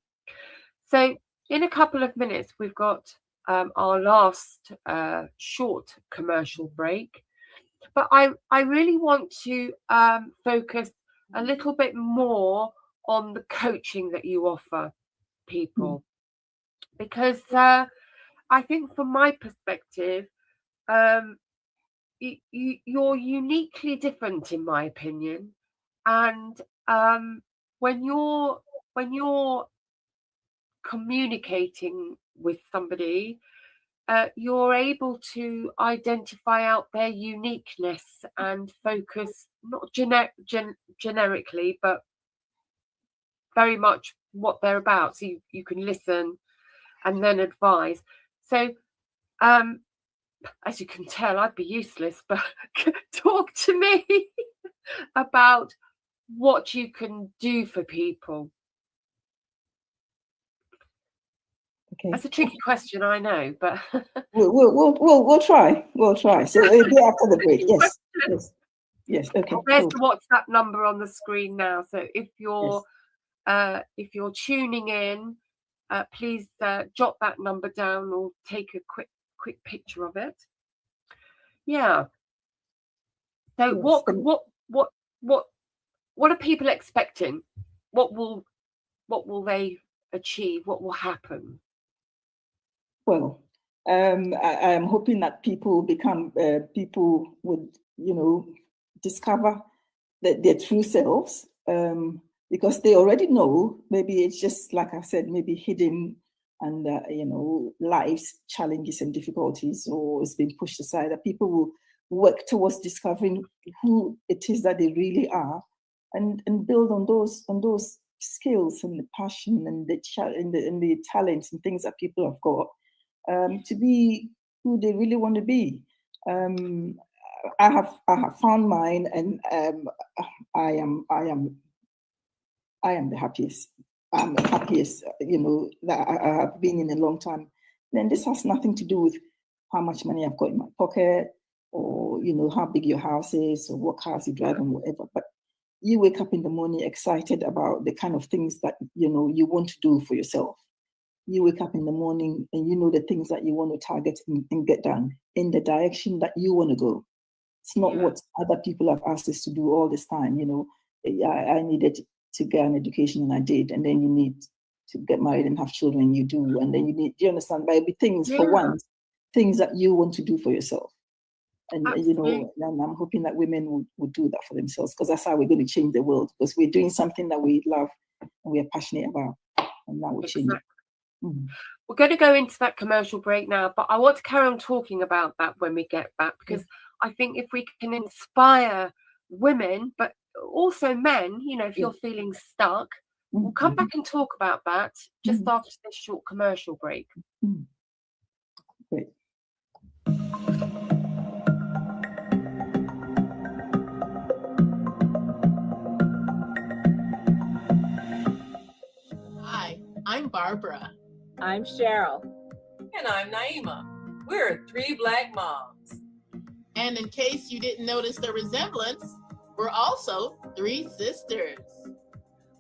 Speaker 2: So in a couple of minutes, we've got our last short commercial break. But I really want to focus a little bit more on the coaching that you offer people, because I think from my perspective, you're uniquely different, in my opinion. And when you're communicating with somebody, you're able to identify out their uniqueness and focus not generically, but very much what they're about. So you can listen and then advise. So as you can tell, I'd be useless, but talk to me about what you can do for people.
Speaker 3: Okay.
Speaker 2: That's a tricky question, I know, but
Speaker 3: we'll try. We'll try. So it'll be after the break. Yes. Okay.
Speaker 2: There's the WhatsApp number on the screen now. So if you're tuning in, please jot that number down or take a quick picture of it. Yeah. So what are people expecting? What will they achieve? What will happen?
Speaker 3: Well, I am hoping that people become people would, discover their true selves, because they already know. Maybe it's just, like I said, maybe hidden under, life's challenges and difficulties, or it's been pushed aside, that people will work towards discovering who it is that they really are, and build on those skills and the passion and the talents and things that people have got, to be who they really want to be. I have found mine, and I am the happiest. I'm the happiest, that I have been in a long time. Then this has nothing to do with how much money I've got in my pocket, or how big your house is, or what cars you drive, and whatever. But you wake up in the morning excited about the kind of things that you want to do for yourself. You wake up in the morning and the things that you want to target and get done in the direction that you want to go. It's not what other people have asked us to do all this time. I needed to get an education, and I did. And then you need to get married and have children, you do. And then you understand, but it'll be things for once things that you want to do for yourself. And
Speaker 2: Absolutely.
Speaker 3: and I'm hoping that women would do that for themselves, because that's how we're going to change the world, because we're doing something that we love and we are passionate about, and that will change it. Mm-hmm.
Speaker 2: We're going to go into that commercial break now, but I want to carry on talking about that when we get back, because I think if we can inspire women, but also men, if you're feeling stuck, we'll come back and talk about that just after this short commercial break.
Speaker 3: Great.
Speaker 7: Hi, I'm Barbara.
Speaker 8: I'm Cheryl.
Speaker 9: And I'm Naima. We're 3 Black moms.
Speaker 7: And in case you didn't notice the resemblance, we're also 3 sisters.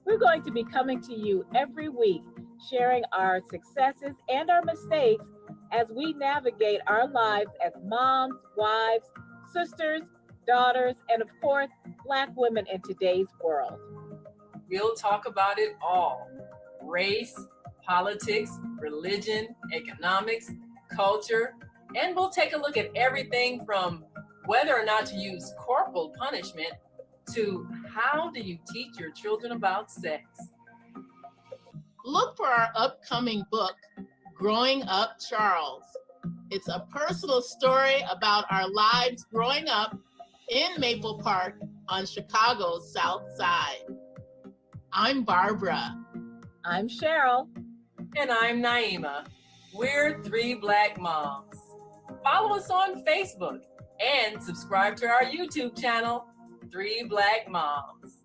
Speaker 8: We're going to be coming to you every week, sharing our successes and our mistakes as we navigate our lives as moms, wives, sisters, daughters, and of course, Black women in today's world.
Speaker 9: We'll talk about it all: race, politics, religion, economics, culture, and we'll take a look at everything from whether or not to use corporal punishment to how do you teach your children about sex.
Speaker 7: Look for our upcoming book, Growing Up Charles. It's a personal story about our lives growing up in Maple Park on Chicago's South Side. I'm Barbara.
Speaker 8: I'm Cheryl.
Speaker 9: And I'm Naima. We're 3 Black moms. Follow us on Facebook and subscribe to our YouTube channel, 3 Black Moms.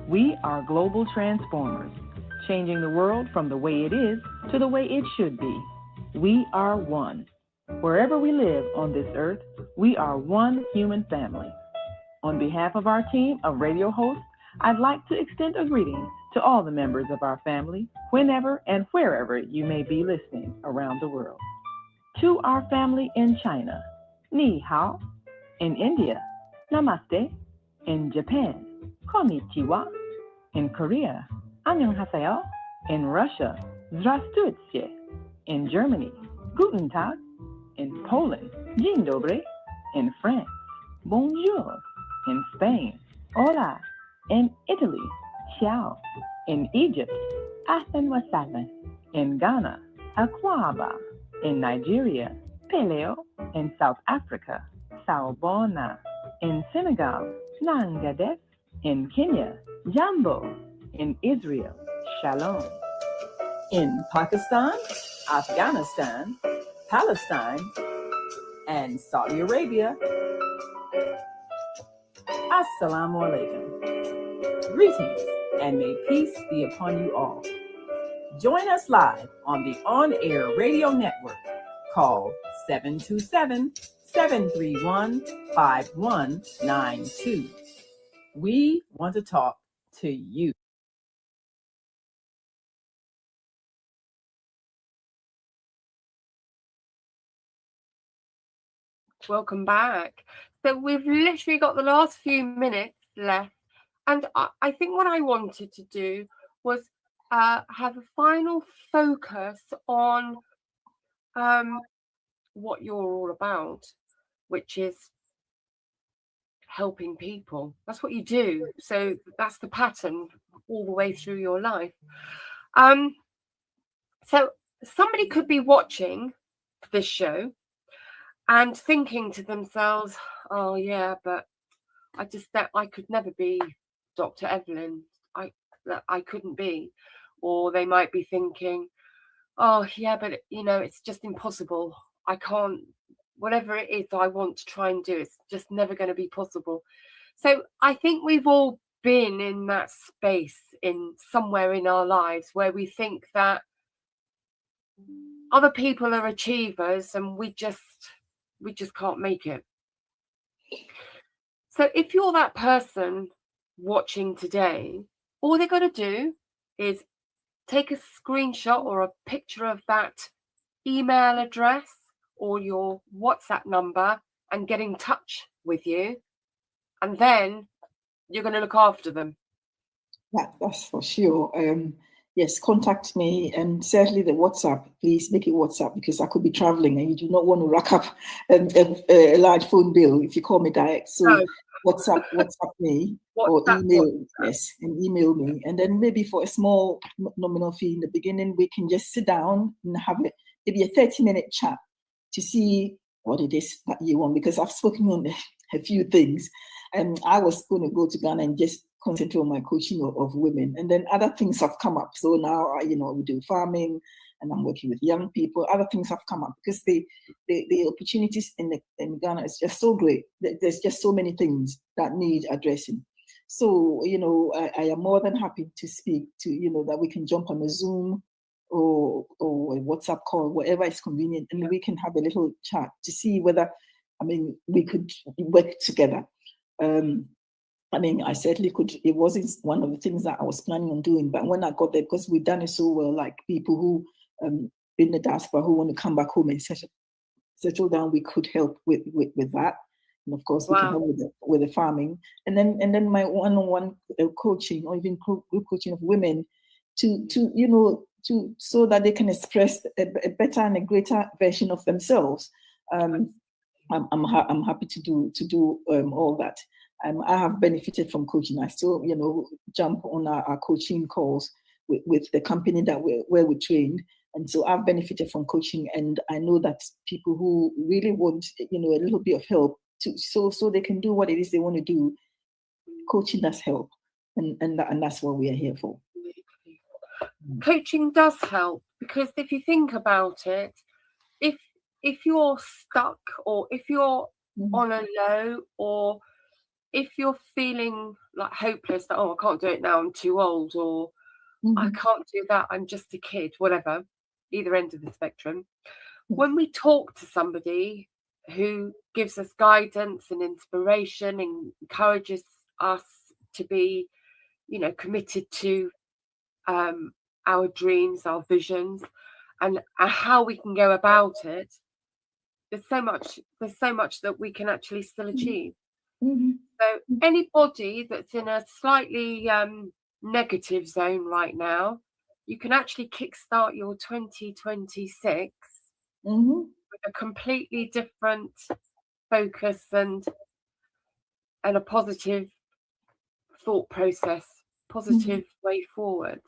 Speaker 1: We are global transformers, changing the world from the way it is to the way it should be. We are one. Wherever we live on this earth, we are one human family. On behalf of our team of radio hosts, I'd like to extend a greeting to all the members of our family, whenever and wherever you may be listening around the world. To our family in China, Ni Hao. In India, Namaste. In Japan, Konnichiwa. In Korea, Annyeonghaseyo. In Russia, Здравствуйте. In Germany, Guten Tag. In Poland, Dzień dobry. In France, Bonjour. In Spain, Hola. In Italy, Ciao. In Egypt, Ahlan wa sahlan. In Ghana, Akwaba. In Nigeria, Peleo. In South Africa, Sawubona. In Senegal, Nangadef. In Kenya, Jambo. In Israel, Shalom. In Pakistan, Afghanistan, Palestine, and Saudi Arabia, Assalamu alaikum. Greetings, and may peace be upon you all. Join us live on the on-air radio network called 727-731-5192. We want to talk to you.
Speaker 2: Welcome back. So we've literally got the last few minutes left, and I think what I wanted to do was have a final focus on what you're all about, which is helping people. That's what you do. So that's the pattern all the way through your life. So somebody could be watching this show and thinking to themselves, oh yeah, but I could never be Dr. Evelyn. I couldn't be. Or they might be thinking, oh yeah, but it's just impossible. I can't, whatever it is I want to try and do, it's just never going to be possible. So I think we've all been in that space in somewhere in our lives where we think that other people are achievers and we just can't make it. So if you're that person watching today, all they got to do is take a screenshot or a picture of that email address or your WhatsApp number and get in touch with you, and then you're going to look after them.
Speaker 3: That's for sure. yes, contact me, and certainly the WhatsApp. Please make it WhatsApp, because I could be traveling and you do not want to rack up a large phone bill if you call me direct. So
Speaker 2: No.
Speaker 3: WhatsApp me or email, yes, and email me, and then maybe for a small nominal fee in the beginning, we can just sit down and have maybe a 30-minute chat to see what it is that you want. Because I've spoken on a few things, and I was going to go to Ghana and just concentrate on my coaching of women, and then other things have come up. So now, we do farming, and I'm working with young people. Other things have come up because the opportunities in Ghana is just so great. There's just so many things that need addressing. So I am more than happy to speak to that we can jump on a Zoom or a WhatsApp call, whatever is convenient, and we can have a little chat to see whether we could work together. I certainly could. It wasn't one of the things that I was planning on doing, but when I got there, because we've done it so well, like people who in the diaspora who want to come back home and settle down, we could help with that, and of course we can help with the farming, and then my one-on-one coaching, or even group coaching of women, to so that they can express a better and a greater version of themselves. I'm happy to do all that. I have benefited from coaching. I still, jump on our coaching calls with the company where we trained. And so I've benefited from coaching. And I know that people who really want, a little bit of help so they can do what it is they want to do, coaching does help. And that's what we are here for.
Speaker 2: Coaching does help, because if you think about it, if you're stuck, or if you're on a low, or if you're feeling like hopeless, that, I can't do it now, I'm too old, or I can't do that, I'm just a kid, whatever, either end of the spectrum. When we talk to somebody who gives us guidance and inspiration and encourages us to be, committed to our dreams, our visions, and how we can go about it, there's so much that we can actually still achieve. So anybody that's in a slightly negative zone right now, you can actually kickstart your 2026 with a completely different focus and a positive thought process, positive way forward.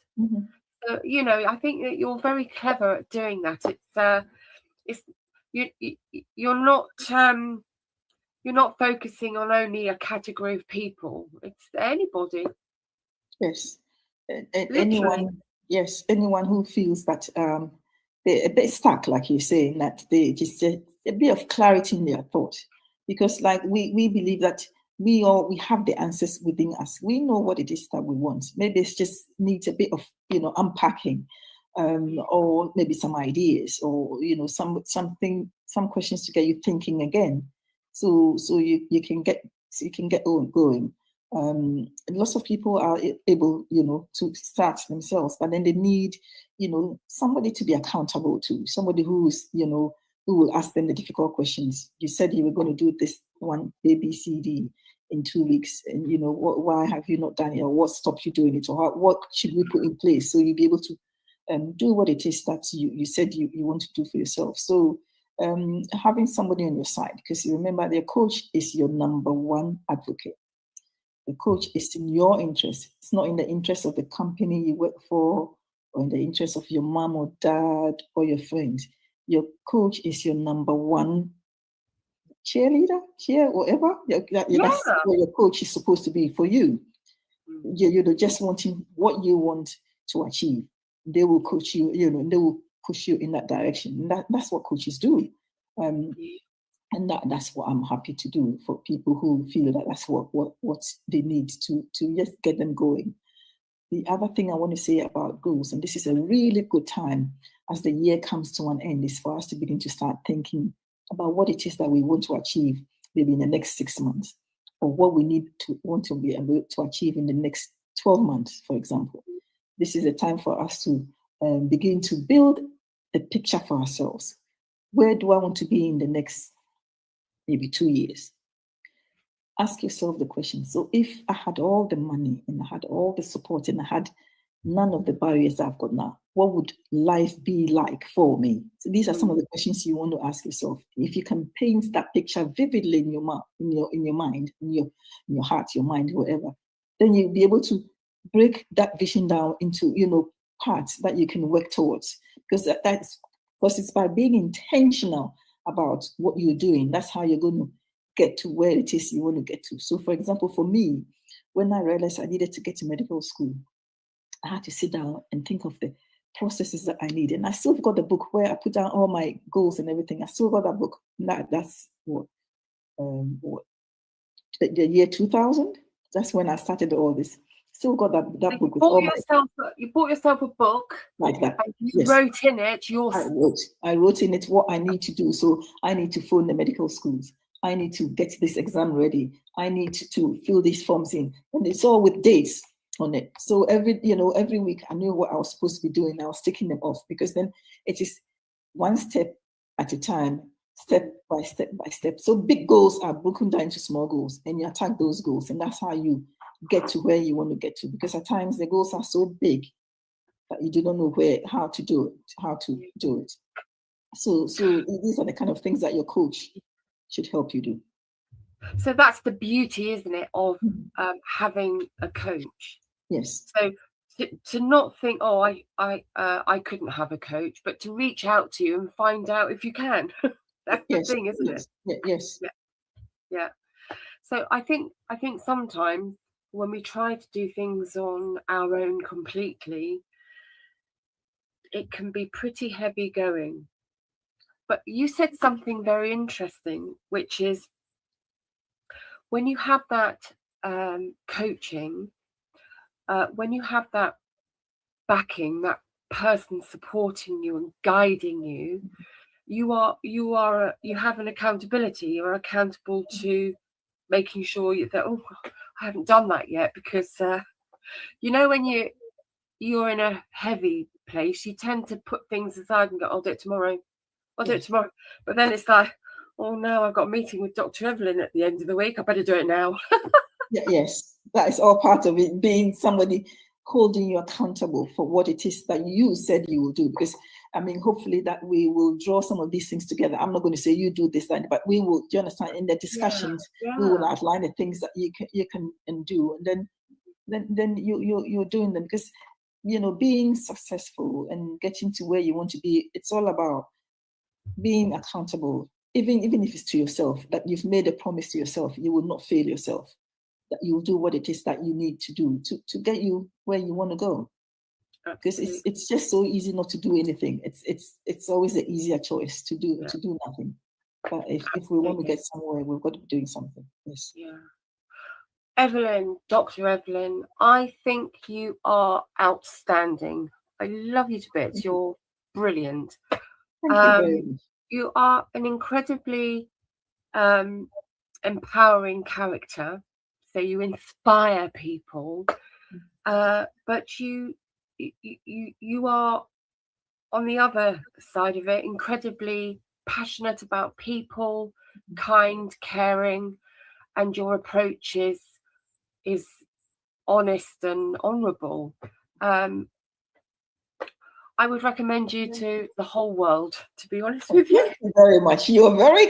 Speaker 2: So, I think that you're very clever at doing that. You're not focusing on only a category of people. It's anybody.
Speaker 3: Yes. Anyone who feels that they're a bit stuck, like you're saying, that they just a bit of clarity in their thought. Because like we believe that we have the answers within us. We know what it is that we want. Maybe it's just needs a bit of unpacking, or maybe some ideas, or some questions to get you thinking again. So you can get going. Lots of people are able, to start themselves, but then they need, somebody to be accountable to, somebody who's, who will ask them the difficult questions. You said you were going to do this one ABCD in 2 weeks, and why have you not done it, or what stopped you doing it, or what should we put in place so you'll be able to do what it is that you said you want to do for yourself. So having somebody on your side, because you remember, the coach is your number one advocate. The coach is in your interest. It's not in the interest of the company you work for, or in the interest of your mom or dad or your friends. Your coach is your number one cheerleader, whatever. That's what your coach is supposed to be for you. You're just wanting what you want to achieve. They will coach you, and they will push you in that direction. And that's what coaches do. And that's what I'm happy to do for people who feel that that's what they need to just get them going. The other thing I want to say about goals, and this is a really good time as the year comes to an end, is for us to begin to start thinking about what it is that we want to achieve maybe in the next 6 months, or what we want to be able to achieve in the next 12 months, for example. This is a time for us to begin to build a picture for ourselves. Where do I want to be in the next maybe 2 years? Ask yourself the question. So if I had all the money, and I had all the support, and I had none of the barriers I've got now, what would life be like for me? So these are some of the questions you want to ask yourself. If you can paint that picture vividly in your mind, in your heart, your mind, whatever, then you'll be able to break that vision down into, parts that you can work towards. Because because it's by being intentional about what you're doing, that's how you're going to get to where it is you want to get to. So for example, for me, when I realized I needed to get to medical school, I had to sit down and think of the processes that I need. And I still got the book where I put down all my goals and everything. I still got that book. That's what the year 2000. That's when I started all this. Still got that book.
Speaker 2: You bought yourself a book
Speaker 3: like that.
Speaker 2: And you wrote in it
Speaker 3: I wrote in it what I need to do. So I need to phone the medical schools. I need to get this exam ready. I need to fill these forms in. And it's all with dates on it. So every week I knew what I was supposed to be doing. I was ticking them off, because then it is one step at a time, step by step by step. So big goals are broken down into small goals, and you attack those goals, and that's how you get to where you want to get to. Because at times the goals are so big that you do not know how to do it. So these are the kind of things that your coach should help you do.
Speaker 2: So that's the beauty, isn't it, of having a coach?
Speaker 3: Yes.
Speaker 2: So to not think, I couldn't have a coach, but to reach out to you and find out if you can. That's the thing, isn't it?
Speaker 3: Yes.
Speaker 2: Yeah. So I think sometimes when we try to do things on our own completely, it can be pretty heavy going. But you said something very interesting, which is when you have that coaching, when you have that backing, that person supporting you and guiding you, you have an accountability. You're accountable to making sure that I haven't done that yet, because when you're in a heavy place, you tend to put things aside and go, I'll do it tomorrow. But then it's like, oh no, I've got a meeting with Dr. Evelyn at the end of the week. I better do it now.
Speaker 3: Yes, that is all part of it, being somebody holding you accountable for what it is that you said you will do. Because hopefully that we will draw some of these things together. I'm not going to say you do this, but we will. Do you understand? In the discussions, we will outline the things that you can do, and then you're doing them. Because being successful and getting to where you want to be, it's all about being accountable. Even if it's to yourself, that you've made a promise to yourself, you will not fail yourself. That you'll do what it is that you need to do to get you where you want to go. Because it's just so easy not to do anything. It's always the easier choice to do nothing. But if we want to get somewhere, we've got to be doing something. Yes.
Speaker 2: Yeah. Evelyn, Dr. Evelyn, I think you are outstanding. I love you to bits. You're brilliant.
Speaker 3: Thank you very much.
Speaker 2: You are an incredibly empowering character. So you inspire people, but you are, on the other side of it, incredibly passionate about people, kind, caring, and your approach is honest and honourable. I would recommend you to the whole world, to be honest with you.
Speaker 3: Thank you very much. You're very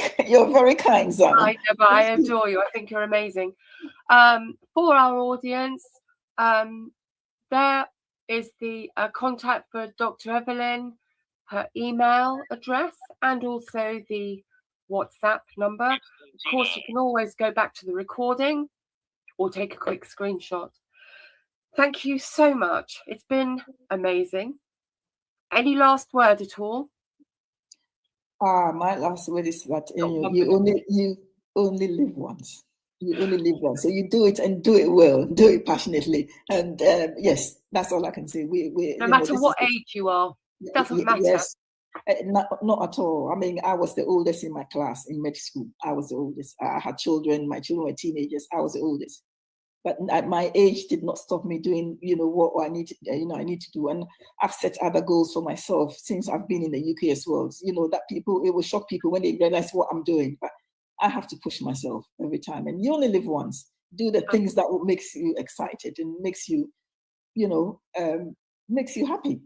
Speaker 3: kind, Zanna.
Speaker 2: I know, but I adore you. I think you're amazing. For our audience, there is the contact for Dr. Evelyn, her email address, and also the WhatsApp number. Of course, you can always go back to the recording or take a quick screenshot. Thank you so much. It's been amazing. Any last word at all?
Speaker 3: My last word is that you only live once. You only live once, so you do it and do it well, do it passionately, and yes, that's all I can say.
Speaker 2: No matter what age you are, it doesn't matter.
Speaker 3: Yes, not at all. I was the oldest in my class in med school. I was the oldest. I had children. My children were teenagers. I was the oldest. But at my age did not stop me doing, what I need to do. And I've set other goals for myself since I've been in the UK as well. That it will shock people when they realize what I'm doing. But I have to push myself every time. And you only live once. Do the things that makes you excited and makes you, makes you happy,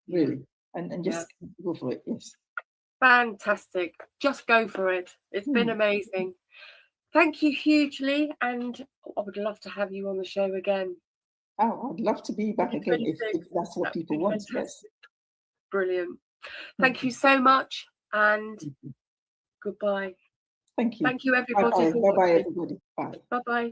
Speaker 3: really. And just go for it, yes.
Speaker 2: Fantastic. Just go for it. It's been amazing. Thank you hugely, and I would love to have you on the show again.
Speaker 3: Oh, I'd love to be back again if that's what people want. Yes.
Speaker 2: Brilliant. Thank you so much, and goodbye.
Speaker 3: Thank you.
Speaker 2: Thank you, everybody.
Speaker 3: Bye-bye, everybody. Bye.
Speaker 2: Bye-bye.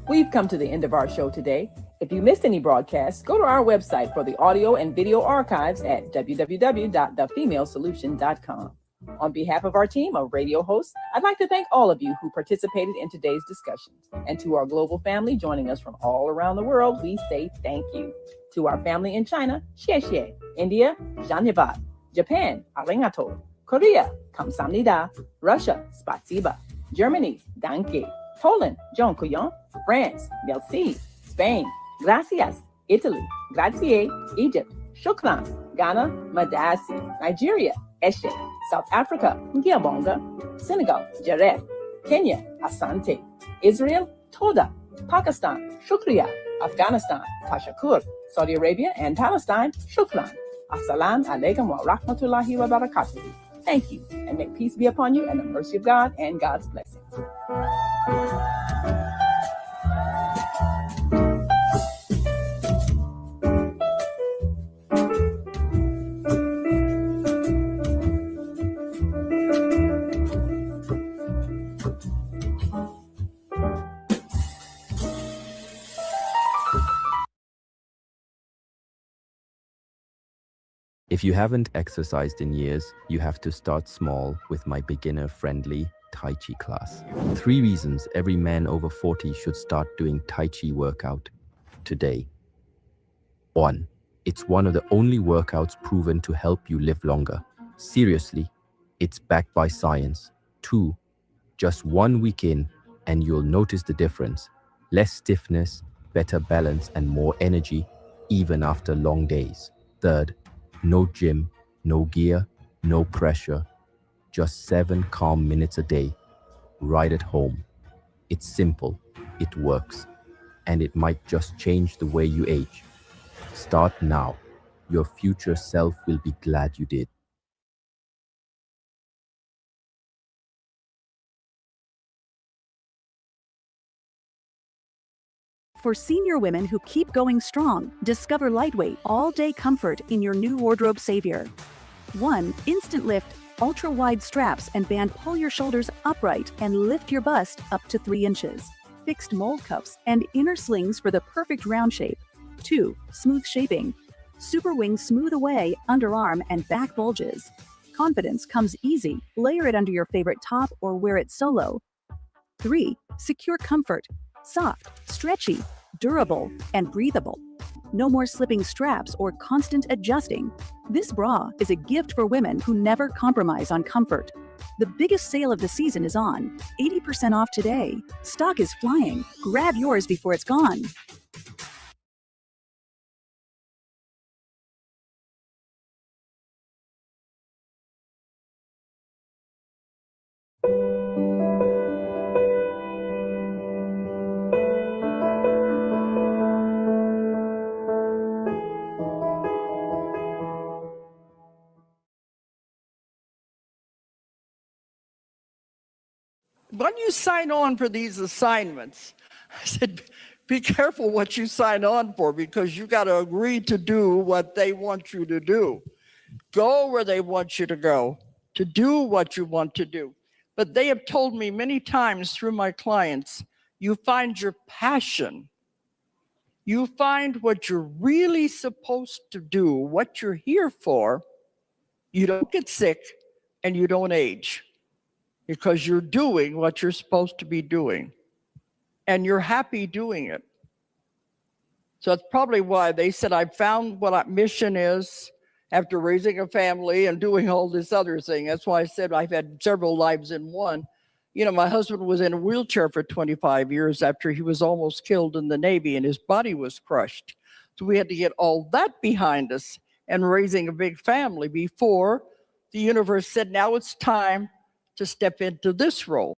Speaker 1: We've come to the end of our show today. If you missed any broadcasts, go to our website for the audio and video archives at www.thefemalesolution.com. On behalf of our team of radio hosts, I'd like to thank all of you who participated in today's discussions. And to our global family joining us from all around the world, we say thank you. To our family in China, xie xie. India, dhanyavad. Japan, arigato. Korea, kamsamnida. Russia, spasiba. Germany, danke. Poland, dziękuję. France, merci. Spain, gracias. Italy, grazie. Egypt, shukran. Ghana, madasi. Nigeria, eshe. South Africa, ngiyabonga. Senegal, jareh. Kenya, asante. Israel, toda. Pakistan, shukriya. Afghanistan, tashakur. Saudi Arabia and Palestine, shukran. Assalamu alaikum wa rahmatullahi wa barakatuh. Thank you, and may peace be upon you and the mercy of God and God's blessings.
Speaker 10: If you haven't exercised in years, you have to start small with my beginner-friendly Tai Chi class. 3 reasons every man over 40 should start doing Tai Chi workout today. 1. It's one of the only workouts proven to help you live longer. Seriously, it's backed by science. 2. Just 1 week in and you'll notice the difference. Less stiffness, better balance, and more energy, even after long days. 3. No gym, no gear, no pressure. Just 7 calm minutes a day, right at home. It's simple, it works, and it might just change the way you age. Start now. Your future self will be glad you did.
Speaker 11: For senior women who keep going strong, discover lightweight, all-day comfort in your new wardrobe savior. 1. Instant lift, ultra-wide straps and band pull your shoulders upright and lift your bust up to 3 inches. Fixed mold cuffs and inner slings for the perfect round shape. 2. Smooth shaping. Super wings smooth away underarm and back bulges. Confidence comes easy. Layer it under your favorite top or wear it solo. 3. Secure comfort. Soft, stretchy, durable, and breathable. No more slipping straps or constant adjusting. This bra is a gift for women who never compromise on comfort. The biggest sale of the season is on. 80% off today. Stock is flying. Grab yours before it's gone.
Speaker 12: When you sign on for these assignments, I said, be careful what you sign on for, because you got to agree to do what they want you to do. Go where they want you to go, to do what you want to do. But they have told me many times through my clients, you find your passion. You find what you're really supposed to do, what you're here for. You don't get sick and you don't age, because you're doing what you're supposed to be doing, and you're happy doing it. So that's probably why they said, I found what our mission is after raising a family and doing all this other thing. That's why I said I've had several lives in one. You know, my husband was in a wheelchair for 25 years after he was almost killed in the Navy and his body was crushed. So we had to get all that behind us and raising a big family before the universe said, now it's time to step into this role.